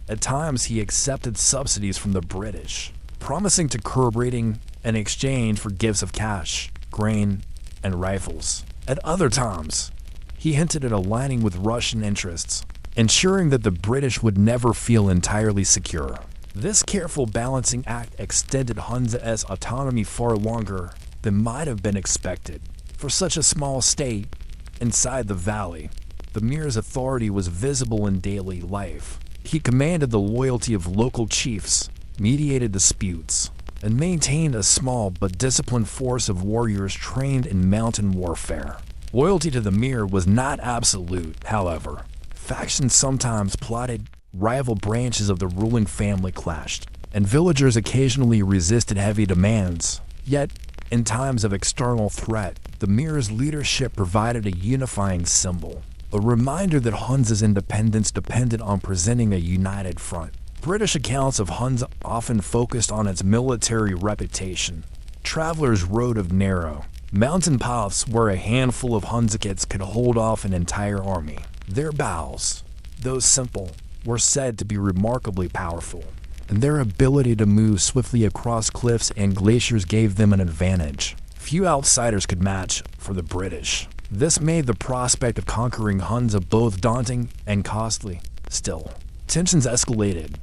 At times, he accepted subsidies from the British, promising to curb raiding in exchange for gifts of cash, grain, and rifles. At other times, he hinted at aligning with Russian interests, ensuring that the British would never feel entirely secure. This careful balancing act extended Hunza's autonomy far longer than might have been expected. For such a small state, inside the valley, the Mir's authority was visible in daily life. He commanded the loyalty of local chiefs, mediated disputes, and maintained a small but disciplined force of warriors trained in mountain warfare. Loyalty to the Mir was not absolute, however. Factions sometimes plotted, rival branches of the ruling family clashed, and villagers occasionally resisted heavy demands. Yet, in times of external threat, the Mir's leadership provided a unifying symbol, a reminder that Hunza's independence depended on presenting a united front. British accounts of Hunza often focused on its military reputation, Travelers rode of narrow, mountain paths where a handful of Hunzikids could hold off an entire army. Their bows, though simple, were said to be remarkably powerful, and their ability to move swiftly across cliffs and glaciers gave them an advantage few outsiders could match for the British. This made the prospect of conquering Hunza both daunting and costly. Still, tensions escalated.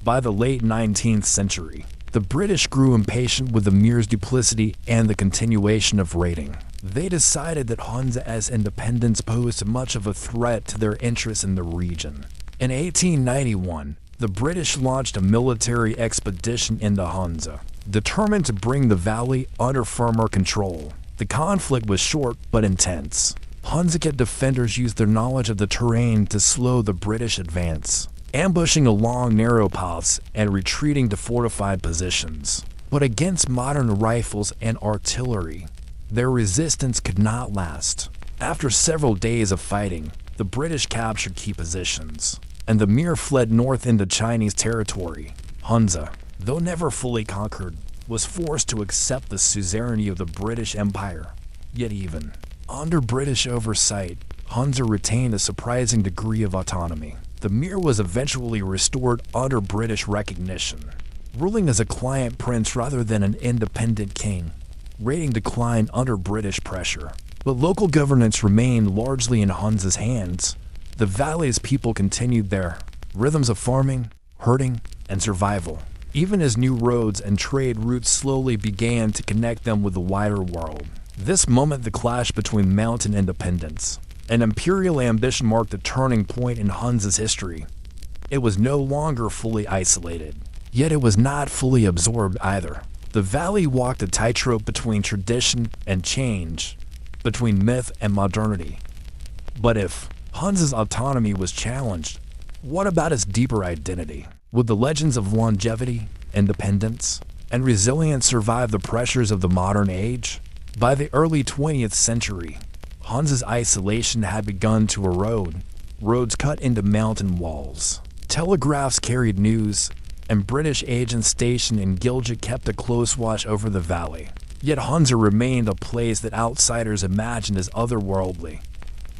By the late 19th century, the British grew impatient with the Mir's duplicity and the continuation of raiding. They decided that Hunza as independence posed much of a threat to their interests in the region. In 1891, the British launched a military expedition into Hunza, determined to bring the valley under firmer control. The conflict was short but intense. Hunzikid defenders used their knowledge of the terrain to slow the British advance, ambushing along narrow paths and retreating to fortified positions. But against modern rifles and artillery, their resistance could not last. After several days of fighting, the British captured key positions, and the Mir fled north into Chinese territory. Hunza, though never fully conquered, was forced to accept the suzerainty of the British Empire. Yet even under British oversight, Hunza retained a surprising degree of autonomy. The Mir was eventually restored under British recognition, ruling as a client prince rather than an independent king. Raiding declined under British pressure, but local governance remained largely in Hunza's hands. The valley's people continued their rhythms of farming, herding, and survival, even as new roads and trade routes slowly began to connect them with the wider world. This moment, the clash between mountain independence and imperial ambition, marked a turning point in Hunza's history. It was no longer fully isolated, yet it was not fully absorbed either. The valley walked a tightrope between tradition and change, between myth and modernity. But if Hunza's autonomy was challenged, what about its deeper identity? Would the legends of longevity, independence, and resilience survive the pressures of the modern age? By the early 20th century, Hunza's isolation had begun to erode. Roads cut into mountain walls, telegraphs carried news, and British agents stationed in Gilgit kept a close watch over the valley. Yet Hunza remained a place that outsiders imagined as otherworldly,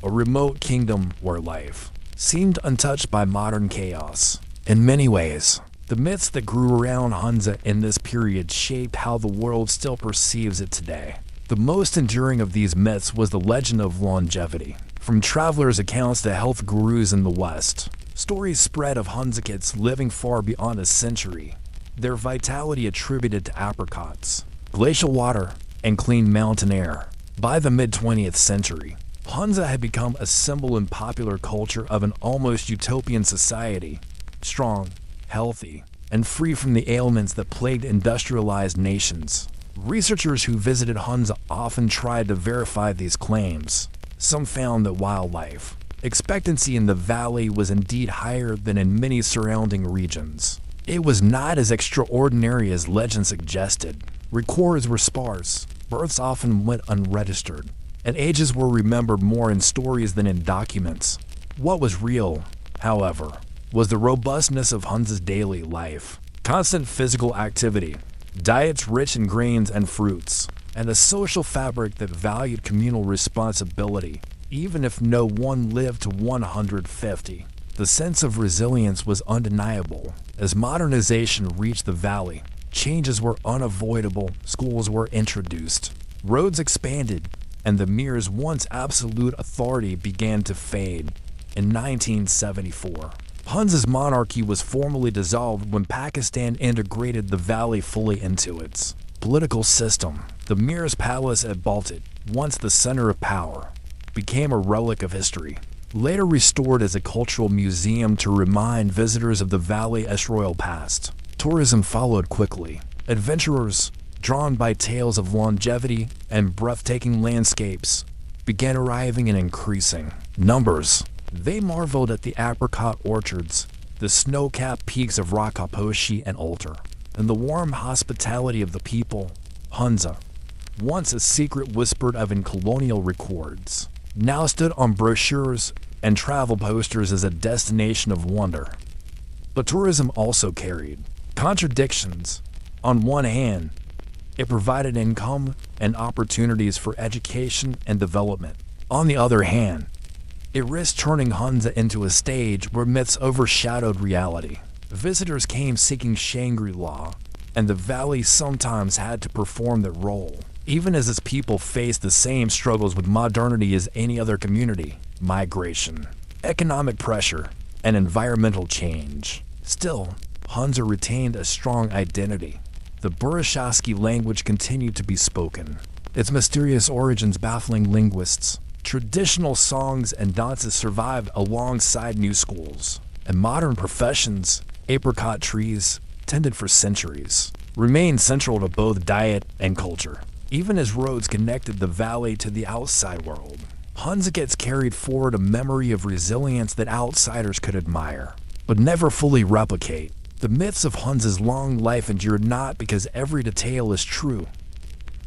a remote kingdom where life seemed untouched by modern chaos. In many ways, the myths that grew around Hunza in this period shaped how the world still perceives it today. The most enduring of these myths was the legend of longevity. From travelers' accounts to health gurus in the West, stories spread of Hunzikids living far beyond a century, their vitality attributed to apricots, glacial water, and clean mountain air. By the mid-20th century, Hunza had become a symbol in popular culture of an almost utopian society, strong, healthy, and free from the ailments that plagued industrialized nations. Researchers who visited Hunza often tried to verify these claims. Some found that wildlife expectancy in the valley was indeed higher than in many surrounding regions. It was not as extraordinary as legend suggested. Records were sparse, births often went unregistered, and ages were remembered more in stories than in documents. What was real, however, was the robustness of Hunza's daily life. Constant physical activity, diets rich in grains and fruits, and a social fabric that valued communal responsibility, even if no one lived to 150. The sense of resilience was undeniable. As modernization reached the valley, changes were unavoidable, schools were introduced, roads expanded, and the Mir's once absolute authority began to fade. In 1974, Hunza's monarchy was formally dissolved when Pakistan integrated the valley fully into its political system. The Mir's palace at Baltit, once the center of power, became a relic of history, later restored as a cultural museum to remind visitors of the valley's royal past. Tourism followed quickly. Adventurers, drawn by tales of longevity and breathtaking landscapes, began arriving in increasing numbers. They marveled at the apricot orchards, the snow-capped peaks of Rakaposhi and Altar, and the warm hospitality of the people. Hunza, once a secret whispered of in colonial records, now stood on brochures and travel posters as a destination of wonder. But tourism also carried contradictions. On one hand, It provided income and opportunities for education and development. On the other hand, it risked turning Hunza into a stage where myths overshadowed reality. Visitors came seeking Shangri-La, and the valley sometimes had to perform that role, even as its people faced the same struggles with modernity as any other community: migration, economic pressure, and environmental change. Still, Hunza retained a strong identity. The Burushaski language continued to be spoken, its mysterious origins baffling linguists. Traditional songs and dances survived alongside new schools, and modern professions, apricot trees, tended for centuries, remained central to both diet and culture. Even as roads connected the valley to the outside world, Hunza gets carried forward a memory of resilience that outsiders could admire, but never fully replicate. The myths of Hunza's long life endure not because every detail is true,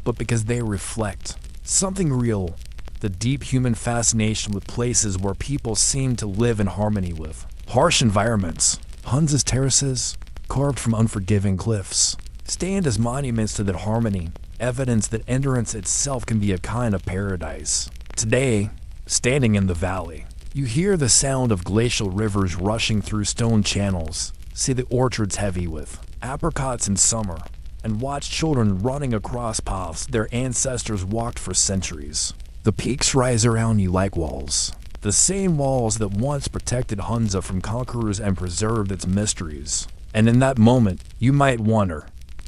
but because they reflect something real: the deep human fascination with places where people seem to live in harmony with harsh environments. Hunza's terraces, carved from unforgiving cliffs, stand as monuments to that harmony, evidence that endurance itself can be a kind of paradise. Today, standing in the valley, you hear the sound of glacial rivers rushing through stone channels, see the orchards heavy with apricots in summer, and watch children running across paths their ancestors walked for centuries. The peaks rise around you like walls, the same walls that once protected Hunza from conquerors and preserved its mysteries. And in that moment, you might wonder,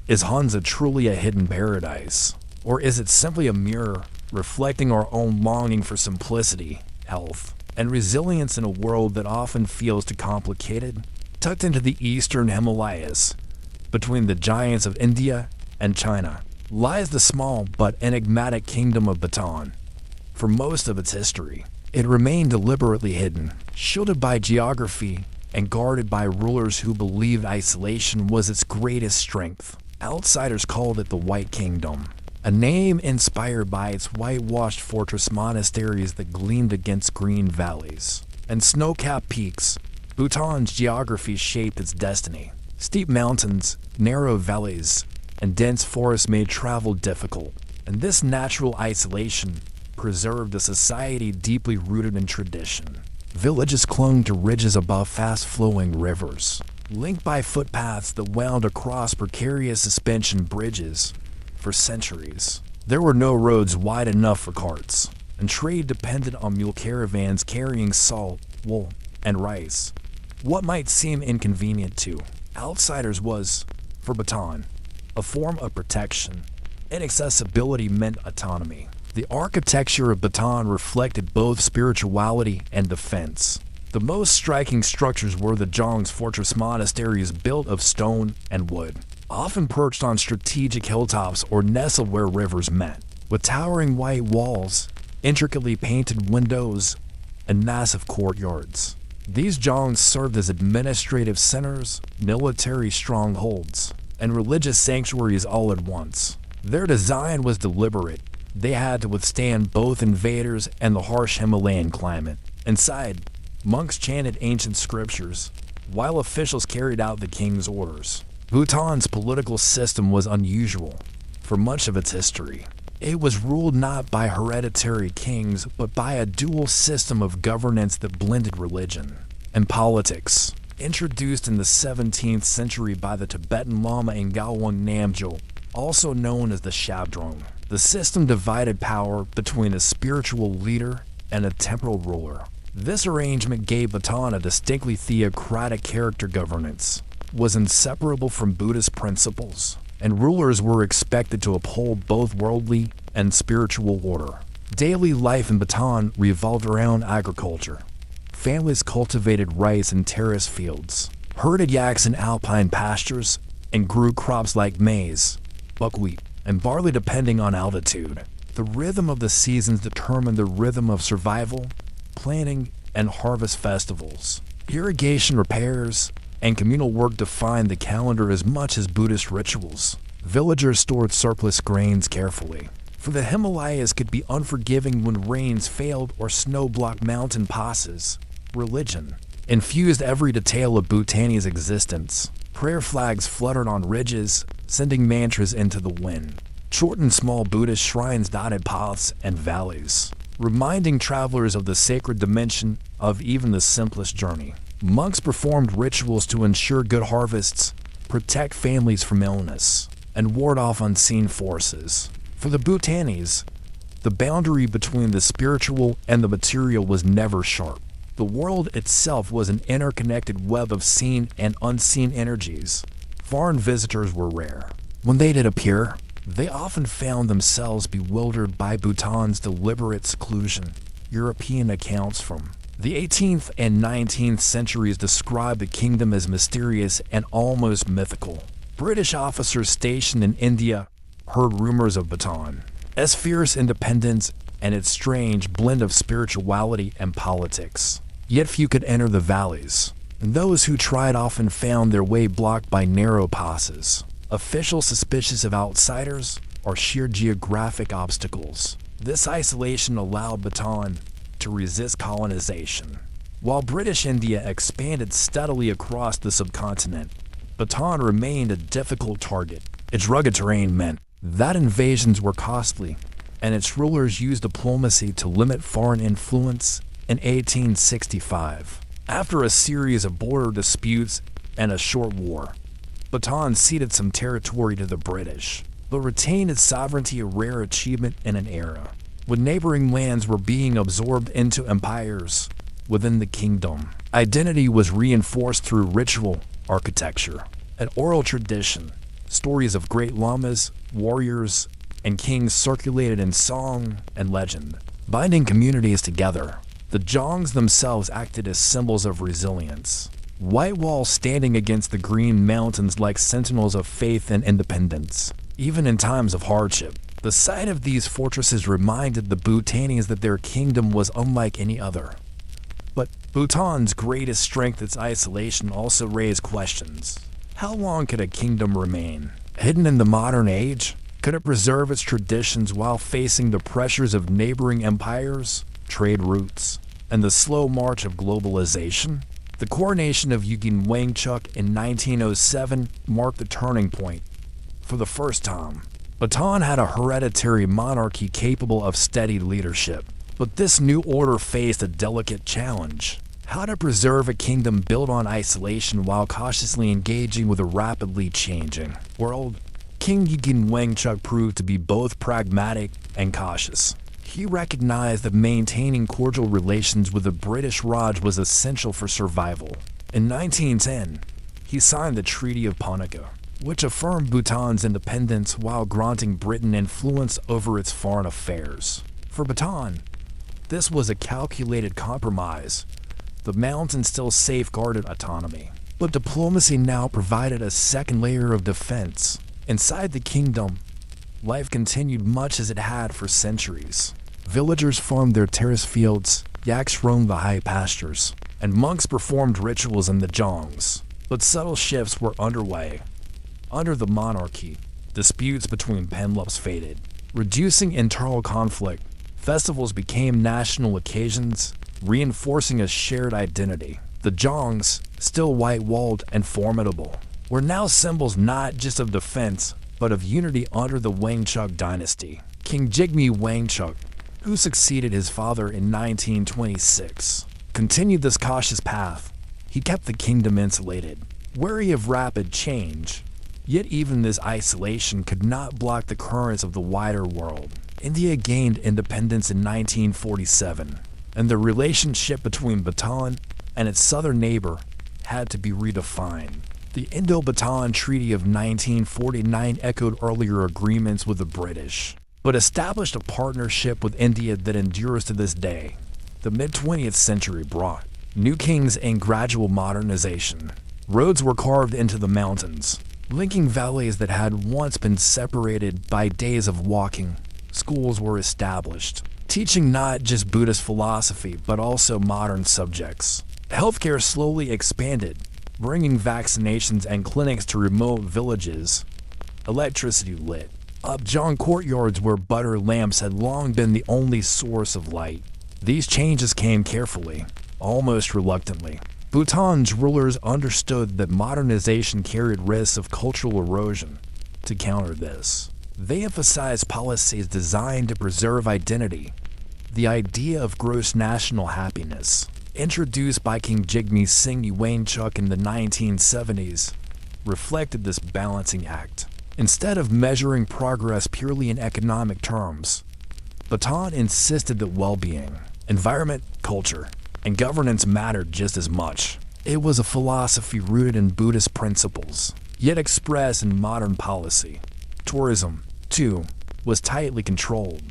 is Hunza truly a hidden paradise? Or is it simply a mirror reflecting our own longing for simplicity, health, and resilience in a world that often feels too complicated? Tucked into the eastern Himalayas, between the giants of India and China, lies the small but enigmatic kingdom of Bhutan. For most of its history, it remained deliberately hidden, shielded by geography and guarded by rulers who believed isolation was its greatest strength. Outsiders called it the White Kingdom, a name inspired by its whitewashed fortress monasteries that gleamed against green valleys and snow-capped peaks. Bhutan's geography shaped its destiny. Steep mountains, narrow valleys, and dense forests made travel difficult, and this natural isolation preserved a society deeply rooted in tradition. Villages clung to ridges above fast-flowing rivers, linked by footpaths that wound across precarious suspension bridges. For centuries, there were no roads wide enough for carts, and trade depended on mule caravans carrying salt, wool, and rice. What might seem inconvenient to outsiders was, for Bhutan, a form of protection. Inaccessibility meant autonomy. The architecture of Bhutan reflected both spirituality and defense. The most striking structures were the Zhang's fortress monasteries built of stone and wood, often perched on strategic hilltops or nestled where rivers met, with towering white walls, intricately painted windows, and massive courtyards. These Zhangs served as administrative centers, military strongholds, and religious sanctuaries all at once. Their design was deliberate. They had to withstand both invaders and the harsh Himalayan climate. Inside, monks chanted ancient scriptures, while officials carried out the king's orders. Bhutan's political system was unusual. For much of its history, it was ruled not by hereditary kings, but by a dual system of governance that blended religion and politics. Introduced in the 17th century by the Tibetan Lama Ngawang Namgyal, also known as the Shabdrung, the system divided power between a spiritual leader and a temporal ruler. This arrangement gave Bhutan a distinctly theocratic character. Governance was inseparable from Buddhist principles, and rulers were expected to uphold both worldly and spiritual order. Daily life in Bhutan revolved around agriculture. Families cultivated rice in terrace fields, herded yaks in alpine pastures, and grew crops like maize, buckwheat, and barley depending on altitude. The rhythm of the seasons determined the rhythm of survival, planting, and harvest festivals. Irrigation repairs and communal work defined the calendar as much as Buddhist rituals. Villagers stored surplus grains carefully, for the Himalayas could be unforgiving when rains failed or snow-blocked mountain passes. Religion infused every detail of Bhutanese existence. Prayer flags fluttered on ridges, sending mantras into the wind. Short and small Buddhist shrines dotted paths and valleys, reminding travelers of the sacred dimension of even the simplest journey. Monks performed rituals to ensure good harvests, protect families from illness, and ward off unseen forces. For the Bhutanis, the boundary between the spiritual and the material was never sharp. The world itself was an interconnected web of seen and unseen energies. Foreign visitors were rare. When they did appear, they often found themselves bewildered by Bhutan's deliberate seclusion. European accounts from the 18th and 19th centuries describe the kingdom as mysterious and almost mythical. British officers stationed in India heard rumors of Bhutan as fierce independence and its strange blend of spirituality and politics. Yet few could enter the valleys, and those who tried often found their way blocked by narrow passes. Officials suspicious of outsiders or sheer geographic obstacles. This isolation allowed Bhutan to resist colonization. While British India expanded steadily across the subcontinent, Bhutan remained a difficult target. Its rugged terrain meant that invasions were costly, and its rulers used diplomacy to limit foreign influence. In 1865, after a series of border disputes and a short war, Bhutan ceded some territory to the British, but retained its sovereignty, a rare achievement in an era when neighboring lands were being absorbed into empires within the kingdom. Identity was reinforced through ritual, architecture, and oral tradition. Stories of great lamas, warriors, and kings circulated in song and legend, binding communities together. The Jongs themselves acted as symbols of resilience, white walls standing against the green mountains like sentinels of faith and independence. Even in times of hardship, the sight of these fortresses reminded the Bhutanis that their kingdom was unlike any other. But Bhutan's greatest strength, its isolation, also raised questions. How long could a kingdom remain hidden in the modern age? Could it preserve its traditions while facing the pressures of neighboring empires, trade routes, and the slow march of globalization? The coronation of Yugin Wangchuck in 1907 marked the turning point. For the first time, Bhutan had a hereditary monarchy capable of steady leadership. But this new order faced a delicate challenge: how to preserve a kingdom built on isolation while cautiously engaging with a rapidly changing world. King Yugin Wangchuck proved to be both pragmatic and cautious. He recognized that maintaining cordial relations with the British Raj was essential for survival. In 1910, he signed the Treaty of Punica, which affirmed Bhutan's independence while granting Britain influence over its foreign affairs. For Bhutan, this was a calculated compromise. The mountains still safeguarded autonomy, but diplomacy now provided a second layer of defense. Inside the kingdom, life continued much as it had for centuries. Villagers farmed their terrace fields, yaks roamed the high pastures, and monks performed rituals in the jongs. But subtle shifts were underway. Under the monarchy, disputes between penloops faded, reducing internal conflict. Festivals became national occasions, reinforcing a shared identity. The jongs, still white-walled and formidable, were now symbols not just of defense, but of unity under the Wangchuck dynasty. King Jigme Wangchuck, who succeeded his father in 1926, continued this cautious path. He kept the kingdom insulated, wary of rapid change. Yet even this isolation could not block the currents of the wider world. India gained independence in 1947, and the relationship between Bhutan and its southern neighbor had to be redefined. The Indo-Bhutan Treaty of 1949 echoed earlier agreements with the British, but established a partnership with India that endures to this day. The mid-20th century brought new kings and gradual modernization. Roads were carved into the mountains, linking valleys that had once been separated by days of walking. Schools were established, teaching not just Buddhist philosophy but also modern subjects. Healthcare slowly expanded, bringing vaccinations and clinics to remote villages. Electricity lit up Jong courtyards where butter lamps had long been the only source of light. These changes came carefully, almost reluctantly. Bhutan's rulers understood that modernization carried risks of cultural erosion. To counter this, They emphasized policies designed to preserve identity. The idea of gross national happiness, introduced by King Jigme Singh Wangchuck in the 1970s, reflected this balancing act. Instead of measuring progress purely in economic terms, Bhutan insisted that well-being, environment, culture, and governance mattered just as much. It was a philosophy rooted in Buddhist principles, yet expressed in modern policy. Tourism, too, was tightly controlled.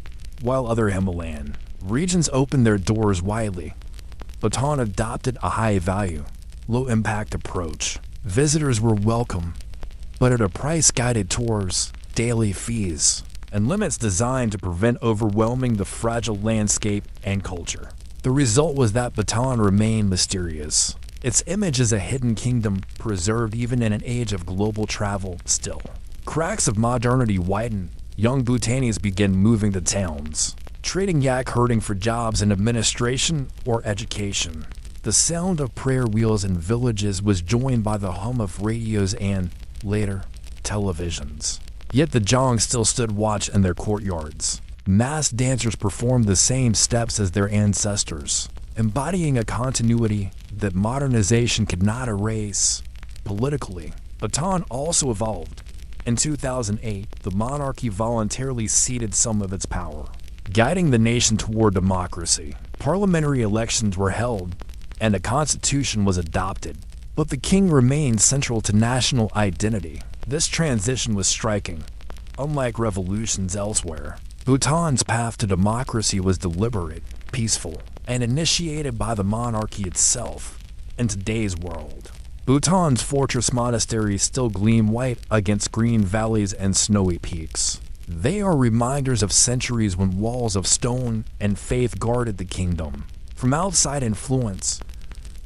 While other Himalayan regions opened their doors widely, Bhutan adopted a high-value, low-impact approach. Visitors were welcome, but at a price-guided tours, daily fees, and limits designed to prevent overwhelming the fragile landscape and culture. The result was that Bhutan remained mysterious. Its image as a hidden kingdom preserved even in an age of global travel still. Cracks of modernity widened. Young Bhutanese began moving to towns, trading yak herding for jobs in administration or education. The sound of prayer wheels in villages was joined by the hum of radios and, later, televisions. Yet the Jongs still stood watch in their courtyards. Masked dancers performed the same steps as their ancestors, embodying a continuity that modernization could not erase. Politically, Bhutan also evolved. In 2008, the monarchy voluntarily ceded some of its power, guiding the nation toward democracy. Parliamentary elections were held, and a constitution was adopted. But the king remained central to national identity. This transition was striking. Unlike revolutions elsewhere, Bhutan's path to democracy was deliberate, peaceful, and initiated by the monarchy itself. In today's world, Bhutan's fortress monasteries still gleam white against green valleys and snowy peaks. They are reminders of centuries when walls of stone and faith guarded the kingdom from outside influence.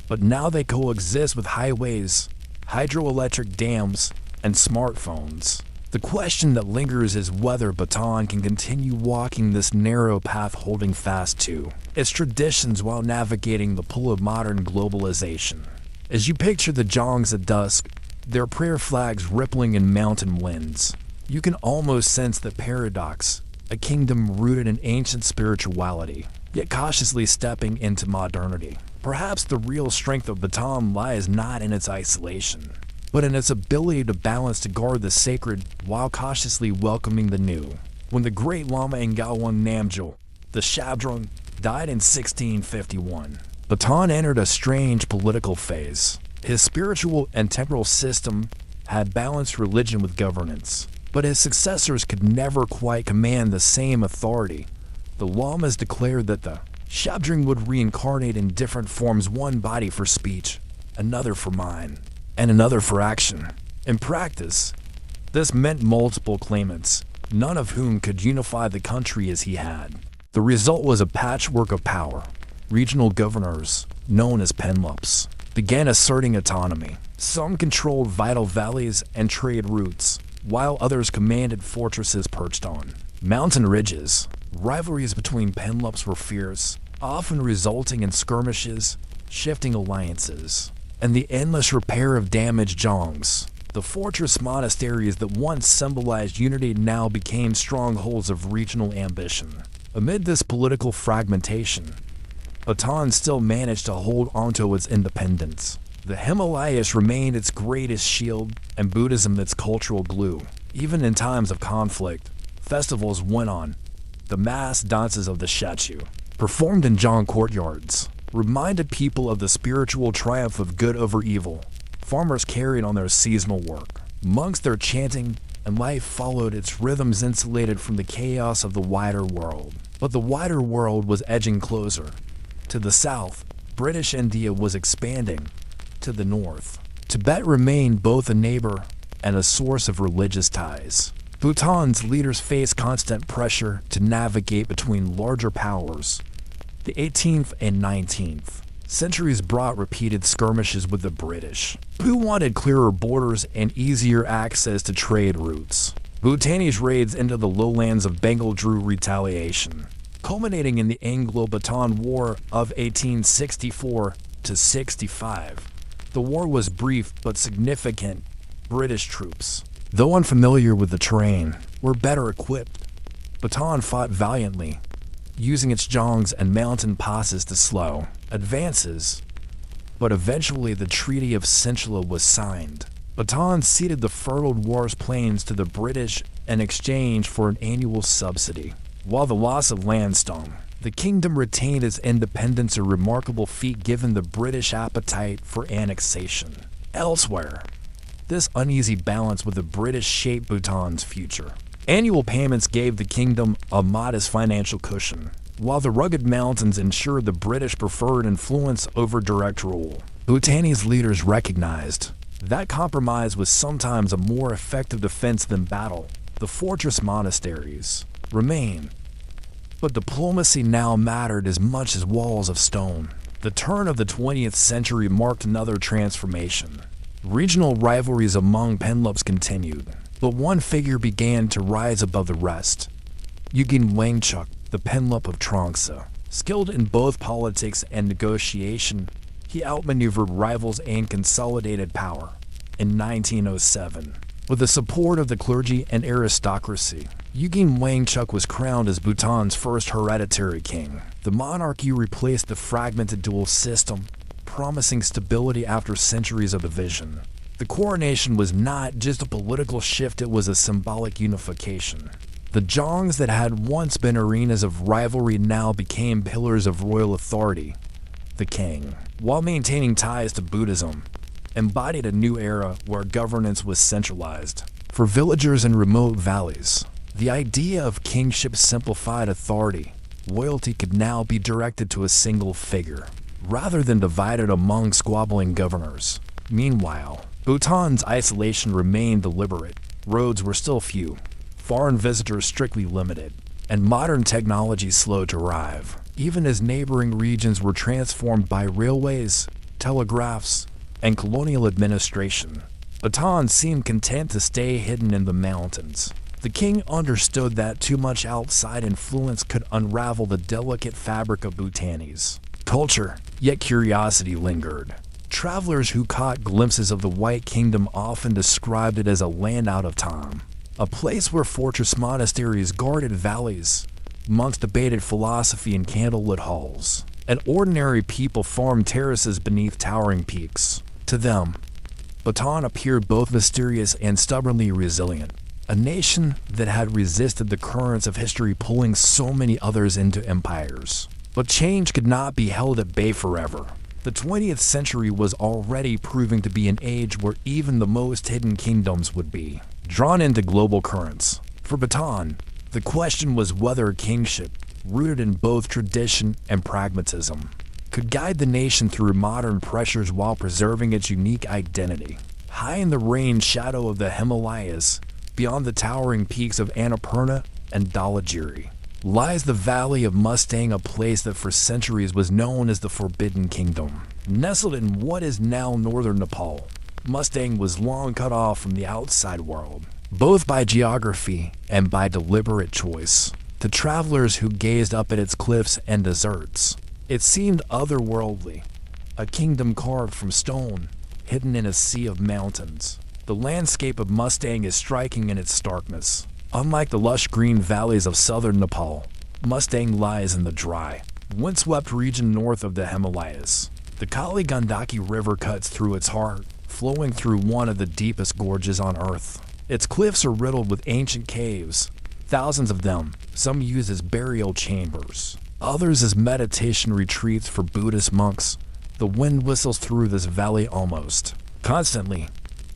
But now they coexist with highways, hydroelectric dams, and smartphones. The question that lingers is whether Bhutan can continue walking this narrow path, holding fast to its traditions while navigating the pull of modern globalization. As you picture the Jongs at dusk, their prayer flags rippling in mountain winds, you can almost sense the paradox, a kingdom rooted in ancient spirituality, yet cautiously stepping into modernity. Perhaps the real strength of Bhutan lies not in its isolation, but in its ability to balance, to guard the sacred while cautiously welcoming the new. When the great Lama Ngawang Namgyal, the Shabdrung, died in 1651, Bhutan entered a strange political phase. His spiritual and temporal system had balanced religion with governance, but his successors could never quite command the same authority. The Lamas declared that the Shabdrung would reincarnate in different forms, one body for speech, another for mind, and another for action. In practice, this meant multiple claimants, none of whom could unify the country as he had. The result was a patchwork of power. Regional governors, known as penlups, began asserting autonomy. Some controlled vital valleys and trade routes, while others commanded fortresses perched on mountain ridges. Rivalries between penlups were fierce, often resulting in skirmishes, shifting alliances, and the endless repair of damaged Jongs. The fortress monasteries that once symbolized unity now became strongholds of regional ambition. Amid this political fragmentation, Bhutan still managed to hold onto its independence. The Himalayas remained its greatest shield, and Buddhism its cultural glue. Even in times of conflict, festivals went on. The mass dances of the Shachu, performed in Jong courtyards, reminded people of the spiritual triumph of good over evil. Farmers carried on their seasonal work. Monks their chanting, and life followed its rhythms, insulated from the chaos of the wider world. But the wider world was edging closer. To the south, British India was expanding. To the north, Tibet remained both a neighbor and a source of religious ties. Bhutan's leaders faced constant pressure to navigate between larger powers. The 18th and 19th centuries brought repeated skirmishes with the British, who wanted clearer borders and easier access to trade routes. Bhutanese raids into the lowlands of Bengal drew retaliation, culminating in the Anglo-Bhutan War of 1864 to 65. The war was brief but significant. British troops, though unfamiliar with the terrain, were better equipped. Bataan fought valiantly, using its jongs and mountain passes to slow advances. But eventually the Treaty of Sinchala was signed. Bataan ceded the fertile Wars Plains to the British in exchange for an annual subsidy. While the loss of land stung, the kingdom retained its independence, a remarkable feat given the British appetite for annexation. Elsewhere, this uneasy balance with the British shaped Bhutan's future. Annual payments gave the kingdom a modest financial cushion, while the rugged mountains ensured the British preferred influence over direct rule. Bhutanese leaders recognized that compromise was sometimes a more effective defense than battle. The fortress monasteries remain, but diplomacy now mattered as much as walls of stone. The turn of the 20th century marked another transformation. Regional rivalries among Penlops continued, but one figure began to rise above the rest. Ugyen Wangchuck, the Penlop of Trongsa. Skilled in both politics and negotiation, he outmaneuvered rivals and consolidated power. In 1907, with the support of the clergy and aristocracy, Ugyen Wangchuck was crowned as Bhutan's first hereditary king. The monarchy replaced the fragmented dual system, promising stability after centuries of division. The coronation was not just a political shift, it was a symbolic unification. The jongs that had once been arenas of rivalry now became pillars of royal authority. The king, while maintaining ties to Buddhism, embodied a new era where governance was centralized. For villagers in remote valleys, the idea of kingship simplified authority. Loyalty could now be directed to a single figure, rather than divided among squabbling governors. Meanwhile, Bhutan's isolation remained deliberate. Roads were still few, foreign visitors strictly limited, and modern technology slow to arrive. Even as neighboring regions were transformed by railways, telegraphs, and colonial administration, Bhutan seemed content to stay hidden in the mountains. The king understood that too much outside influence could unravel the delicate fabric of Bhutanese culture, yet curiosity lingered. Travelers who caught glimpses of the White Kingdom often described it as a land out of time, a place where fortress monasteries guarded valleys, monks debated philosophy in candlelit halls, and ordinary people farmed terraces beneath towering peaks. To them, Bhutan appeared both mysterious and stubbornly resilient, a nation that had resisted the currents of history pulling so many others into empires. But change could not be held at bay forever. The 20th century was already proving to be an age where even the most hidden kingdoms would be drawn into global currents. For Bhutan, the question was whether kingship, rooted in both tradition and pragmatism, could guide the nation through modern pressures while preserving its unique identity. High in the rain shadow of the Himalayas, beyond the towering peaks of Annapurna and Dhaulagiri, lies the Valley of Mustang, a place that for centuries was known as the Forbidden Kingdom. Nestled in what is now northern Nepal, Mustang was long cut off from the outside world, both by geography and by deliberate choice. To travelers who gazed up at its cliffs and deserts, it seemed otherworldly, a kingdom carved from stone, hidden in a sea of mountains. The landscape of Mustang is striking in its starkness. Unlike the lush green valleys of southern Nepal, Mustang lies in the dry, windswept region north of the Himalayas. The Kali Gandaki River cuts through its heart, flowing through one of the deepest gorges on Earth. Its cliffs are riddled with ancient caves, thousands of them, some used as burial chambers, others as meditation retreats for Buddhist monks. The wind whistles through this valley almost constantly,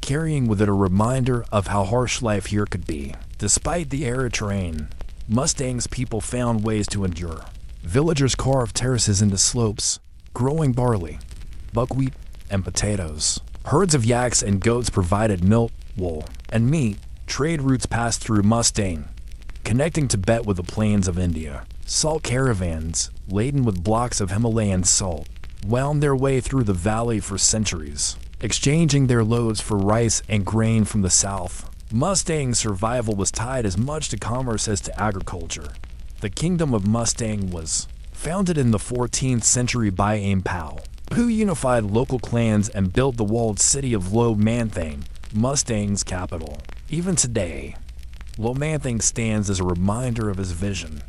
carrying with it a reminder of how harsh life here could be. Despite the arid terrain, Mustang's people found ways to endure. Villagers carved terraces into slopes, growing barley, buckwheat, and potatoes. Herds of yaks and goats provided milk, wool, and meat. Trade routes passed through Mustang, connecting Tibet with the plains of India. Salt caravans, laden with blocks of Himalayan salt, wound their way through the valley for centuries, exchanging their loads for rice and grain from the south. Mustang's survival was tied as much to commerce as to agriculture. The Kingdom of Mustang was founded in the 14th century by Aim Pao, who unified local clans and built the walled city of Lo Manthang, Mustang's capital. Even today, Lomanthang stands as a reminder of his vision,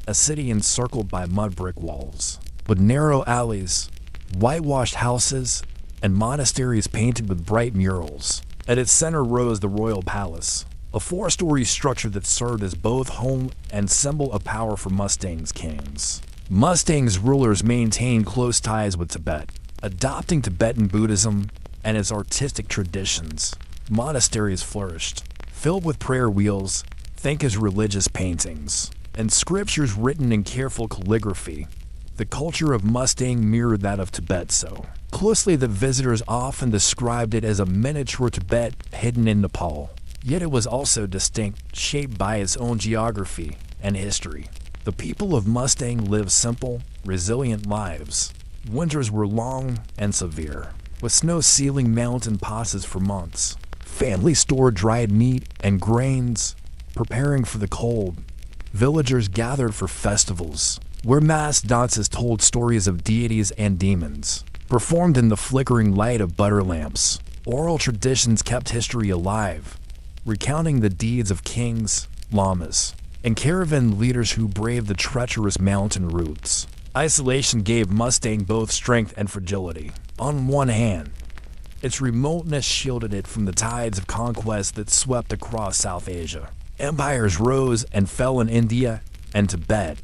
a city encircled by mud brick walls, with narrow alleys, whitewashed houses, and monasteries painted with bright murals. At its center rose the royal palace, a four-story structure that served as both home and symbol of power for Mustang's kings. Mustang's rulers maintained close ties with Tibet, adopting Tibetan Buddhism and its artistic traditions. Monasteries flourished, filled with prayer wheels, think as religious paintings, and scriptures written in careful calligraphy. The culture of Mustang mirrored that of Tibet so closely that visitors often described it as a miniature Tibet hidden in Nepal. Yet it was also distinct, shaped by its own geography and history. The people of Mustang lived simple, resilient lives. Winters were long and severe, with snow sealing mountain passes for months. Families stored dried meat and grains, preparing for the cold. Villagers gathered for festivals, where mass dances told stories of deities and demons, performed in the flickering light of butter lamps. Oral traditions kept history alive, recounting the deeds of kings, lamas, and caravan leaders who braved the treacherous mountain routes. Isolation gave Mustang both strength and fragility. On one hand, its remoteness shielded it from the tides of conquest that swept across South Asia. Empires rose and fell in India and Tibet,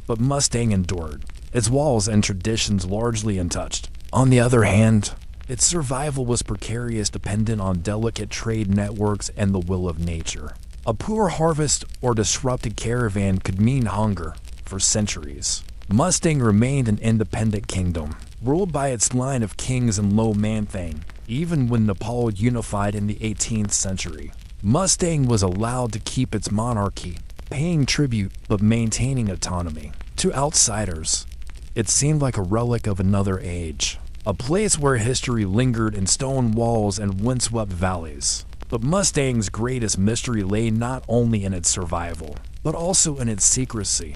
but Mustang endured, its walls and traditions largely untouched. On the other hand, its survival was precarious, dependent on delicate trade networks and the will of nature. A poor harvest or disrupted caravan could mean hunger for centuries. Mustang remained an independent kingdom, ruled by its line of kings in Lomanthang. Even when Nepal unified in the 18th century, Mustang was allowed to keep its monarchy, paying tribute but maintaining autonomy. To outsiders, it seemed like a relic of another age, a place where history lingered in stone walls and windswept valleys. But Mustang's greatest mystery lay not only in its survival, but also in its secrecy.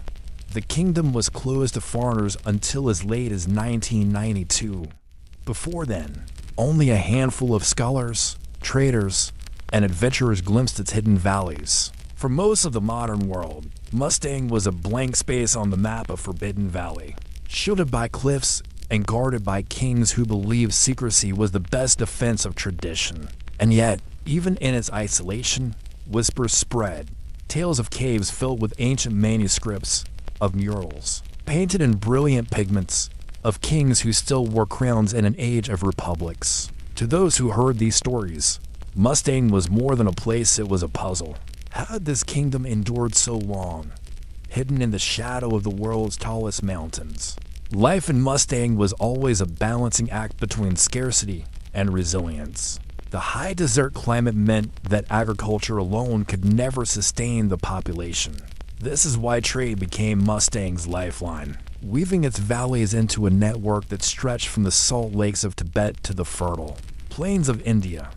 The kingdom was closed to foreigners until as late as 1992. Before then, only a handful of scholars, traders, and adventurers glimpsed its hidden valleys. For most of the modern world, Mustang was a blank space on the map of Forbidden Valley, shielded by cliffs and guarded by kings who believed secrecy was the best defense of tradition. And yet, even in its isolation, whispers spread, tales of caves filled with ancient manuscripts, of murals, painted in brilliant pigments, of kings who still wore crowns in an age of republics. To those who heard these stories, Mustang was more than a place, it was a puzzle. How had this kingdom endured so long, hidden in the shadow of the world's tallest mountains? Life in Mustang was always a balancing act between scarcity and resilience. The high desert climate meant that agriculture alone could never sustain the population. This is why trade became Mustang's lifeline, weaving its valleys into a network that stretched from the salt lakes of Tibet to the fertile plains of India.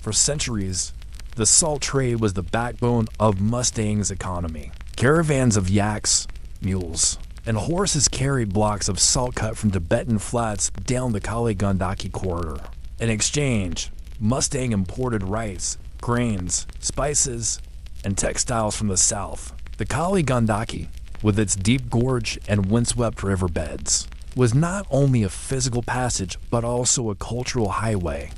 For centuries, the salt trade was the backbone of Mustang's economy. Caravans of yaks, mules, and horses carried blocks of salt cut from Tibetan flats down the Kali Gandaki corridor. In exchange, Mustang imported rice, grains, spices, and textiles from the south. The Kali Gandaki, with its deep gorge and windswept riverbeds, was not only a physical passage but also a cultural highway.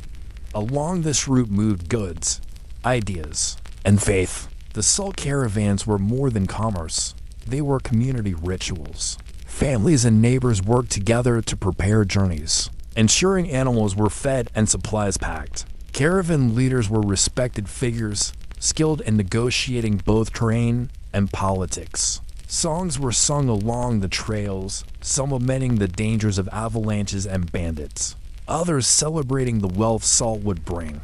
Along this route moved goods, ideas, and faith. The salt caravans were more than commerce. They were community rituals. Families and neighbors worked together to prepare journeys, ensuring animals were fed and supplies packed. Caravan leaders were respected figures, skilled in negotiating both terrain and politics. Songs were sung along the trails, some lamenting the dangers of avalanches and bandits, others celebrating the wealth salt would bring.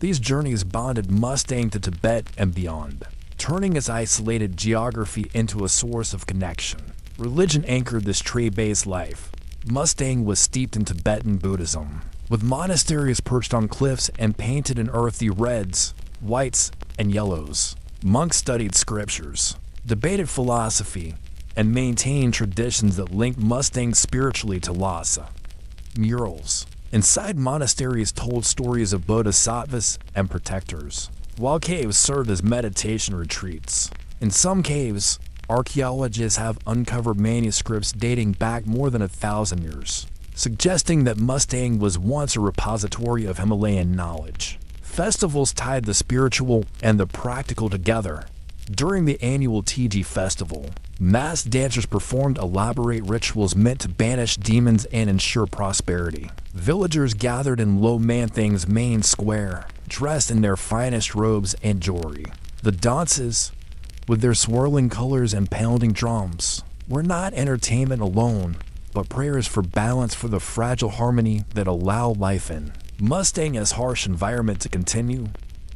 These journeys bonded Mustang to Tibet and beyond, turning its isolated geography into a source of connection. Religion anchored this trade-based life. Mustang was steeped in Tibetan Buddhism, with monasteries perched on cliffs and painted in earthy reds, whites, and yellows. Monks studied scriptures, debated philosophy, and maintained traditions that linked Mustang spiritually to Lhasa. Murals inside monasteries told stories of bodhisattvas and protectors, while caves served as meditation retreats. In some caves, archaeologists have uncovered manuscripts dating back more than 1,000 years, suggesting that Mustang was once a repository of Himalayan knowledge. Festivals tied the spiritual and the practical together. During the annual Tiji festival, masked dancers performed elaborate rituals meant to banish demons and ensure prosperity. Villagers gathered in Lo Manthang's main square, dressed in their finest robes and jewelry. The dances, with their swirling colors and pounding drums, were not entertainment alone, but prayers for balance for the fragile harmony that allowed life in. Mustang's harsh environment to continue.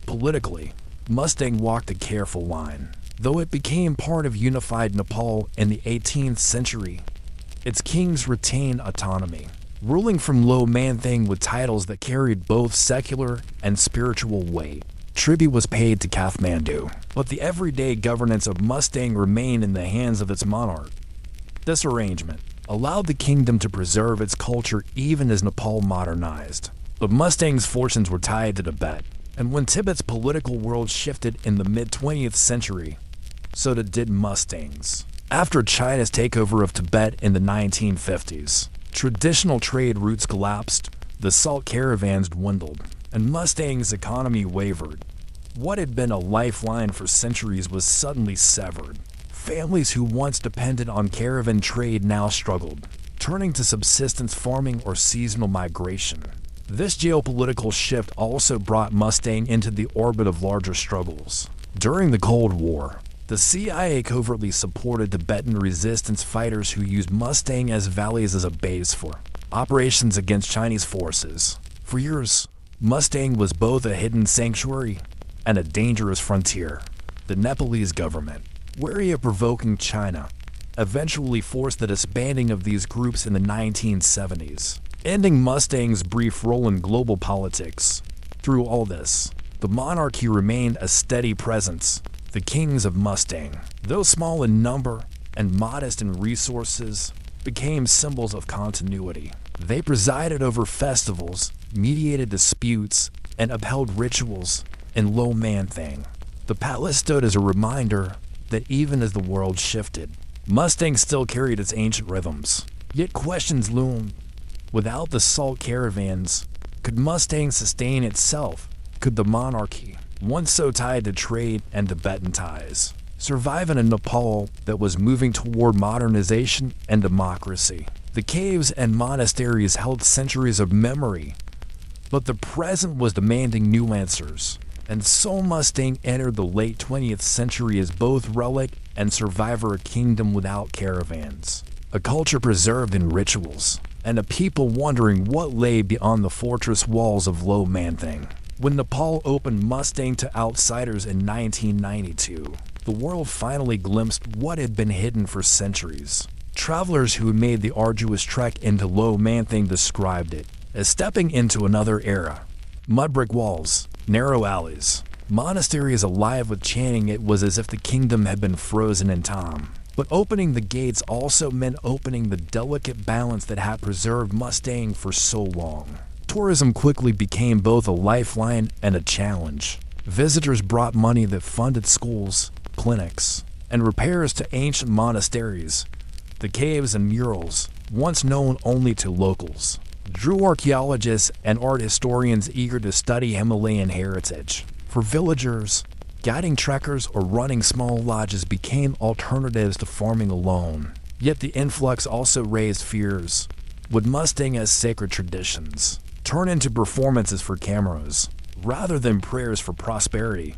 Politically, Mustang walked a careful line. Though it became part of unified Nepal in the 18th century, its kings retained autonomy, ruling from Lo Manthang with titles that carried both secular and spiritual weight. Tribute was paid to Kathmandu, but the everyday governance of Mustang remained in the hands of its monarch. This arrangement allowed the kingdom to preserve its culture even as Nepal modernized. But Mustang's fortunes were tied to Tibet, and when Tibet's political world shifted in the mid-20th century, so did Mustang's. After China's takeover of Tibet in the 1950s, traditional trade routes collapsed, the salt caravans dwindled, and Mustang's economy wavered. What had been a lifeline for centuries was suddenly severed. Families who once depended on caravan trade now struggled, turning to subsistence farming or seasonal migration. This geopolitical shift also brought Mustang into the orbit of larger struggles. During the Cold War, the CIA covertly supported Tibetan resistance fighters who used Mustang as valleys as a base for operations against Chinese forces. For years, Mustang was both a hidden sanctuary and a dangerous frontier. The Nepalese government, wary of provoking China, eventually forced the disbanding of these groups in the 1970s, ending Mustang's brief role in global politics. Through all this, the monarchy remained a steady presence. The kings of Mustang, though small in number and modest in resources, became symbols of continuity. They presided over festivals, mediated disputes, and upheld rituals in Lo Manthang. The palace stood as a reminder that even as the world shifted, Mustang still carried its ancient rhythms. Yet questions loomed. Without the salt caravans, could Mustang sustain itself? Could the monarchy, once so tied to trade and Tibetan ties, survive in a Nepal that was moving toward modernization and democracy? The caves and monasteries held centuries of memory, but the present was demanding new answers. And so Mustang entered the late 20th century as both relic and survivor, a kingdom without caravans, a culture preserved in rituals, and a people wondering what lay beyond the fortress walls of Lo Manthang. When Nepal opened Mustang to outsiders in 1992, the world finally glimpsed what had been hidden for centuries. Travelers who made the arduous trek into Lo Manthang described it as stepping into another era. Mud brick walls, narrow alleys, monasteries alive with chanting. It was as if the kingdom had been frozen in time. But opening the gates also meant opening the delicate balance that had preserved Mustang for so long. Tourism quickly became both a lifeline and a challenge. Visitors brought money that funded schools, clinics, and repairs to ancient monasteries. The caves and murals, once known only to locals, drew archaeologists and art historians eager to study Himalayan heritage. For villagers, guiding trekkers or running small lodges became alternatives to farming alone. Yet the influx also raised fears. Would Mustang as sacred traditions turn into performances for cameras, rather than prayers for prosperity?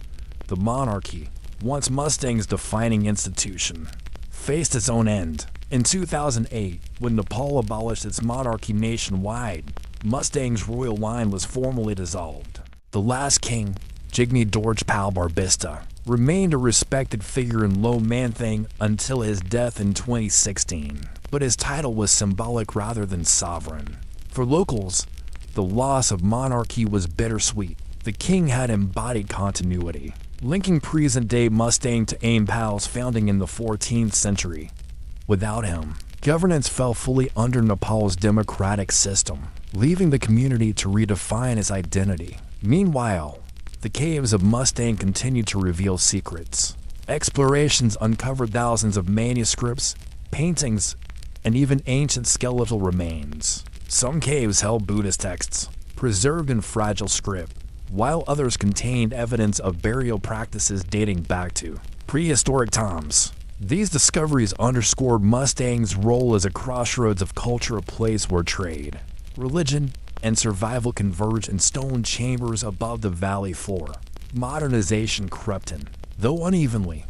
The monarchy, once Mustang's defining institution, faced its own end. In 2008, when Nepal abolished its monarchy nationwide, Mustang's royal line was formally dissolved. The last king, Jigme Dorje Pal Barbista, remained a respected figure in Lo Manthang until his death in 2016, but his title was symbolic rather than sovereign. For locals, the loss of monarchy was bittersweet. The king had embodied continuity, linking present-day Mustang to Ain Pal's founding in the 14th century. Without him, governance fell fully under Nepal's democratic system, leaving the community to redefine its identity. Meanwhile, The caves of Mustang continue to reveal secrets. Explorations uncovered thousands of manuscripts, paintings, and even ancient skeletal remains. Some caves held Buddhist texts, preserved in fragile script, while others contained evidence of burial practices dating back to prehistoric times. These discoveries underscored Mustang's role as a crossroads of culture, a place where trade, religion, and survival converged in stone chambers above the valley floor. Modernization crept in, though unevenly.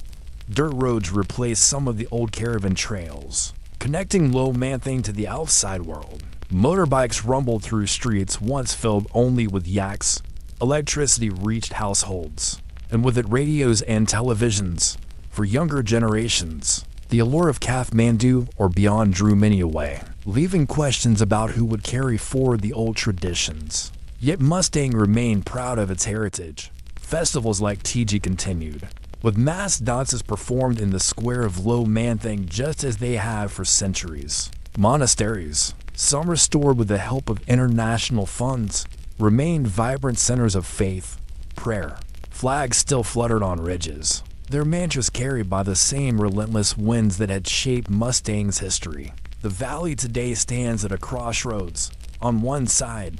Dirt roads replaced some of the old caravan trails, connecting Low Manthing to the outside world. Motorbikes rumbled through streets once filled only with yaks. Electricity reached households, and with it radios and televisions. For younger generations, the allure of Kathmandu or beyond drew many away, leaving questions about who would carry forward the old traditions. Yet Mustang remained proud of its heritage. Festivals like Tiji continued, with mass dances performed in the square of Low Manthing just as they have for centuries. Monasteries, some restored with the help of international funds, remained vibrant centers of faith, prayer. Flags still fluttered on ridges, their mantras carried by the same relentless winds that had shaped Mustang's history. The valley today stands at a crossroads. On one side,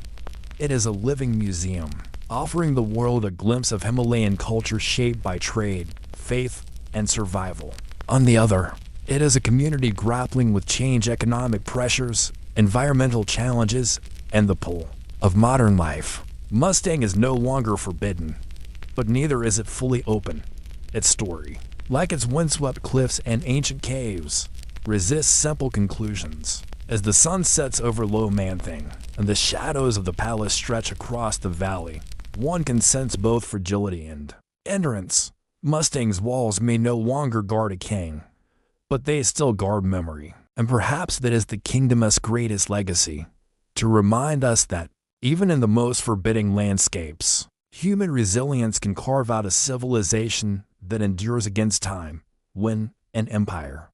it is a living museum, offering the world a glimpse of Himalayan culture shaped by trade, faith, and survival. On the other, it is a community grappling with change, economic pressures, environmental challenges, and the pull of modern life. Mustang is no longer forbidden, but neither is it fully open. Its story, like its windswept cliffs and ancient caves, resists simple conclusions. As the sun sets over Low Manthing and the shadows of the palace stretch across the valley, one can sense both fragility and endurance. Mustang's walls may no longer guard a king, but they still guard memory. And perhaps that is the kingdom's greatest legacy, to remind us that, even in the most forbidding landscapes, human resilience can carve out a civilization that endures against time, wind, and empire.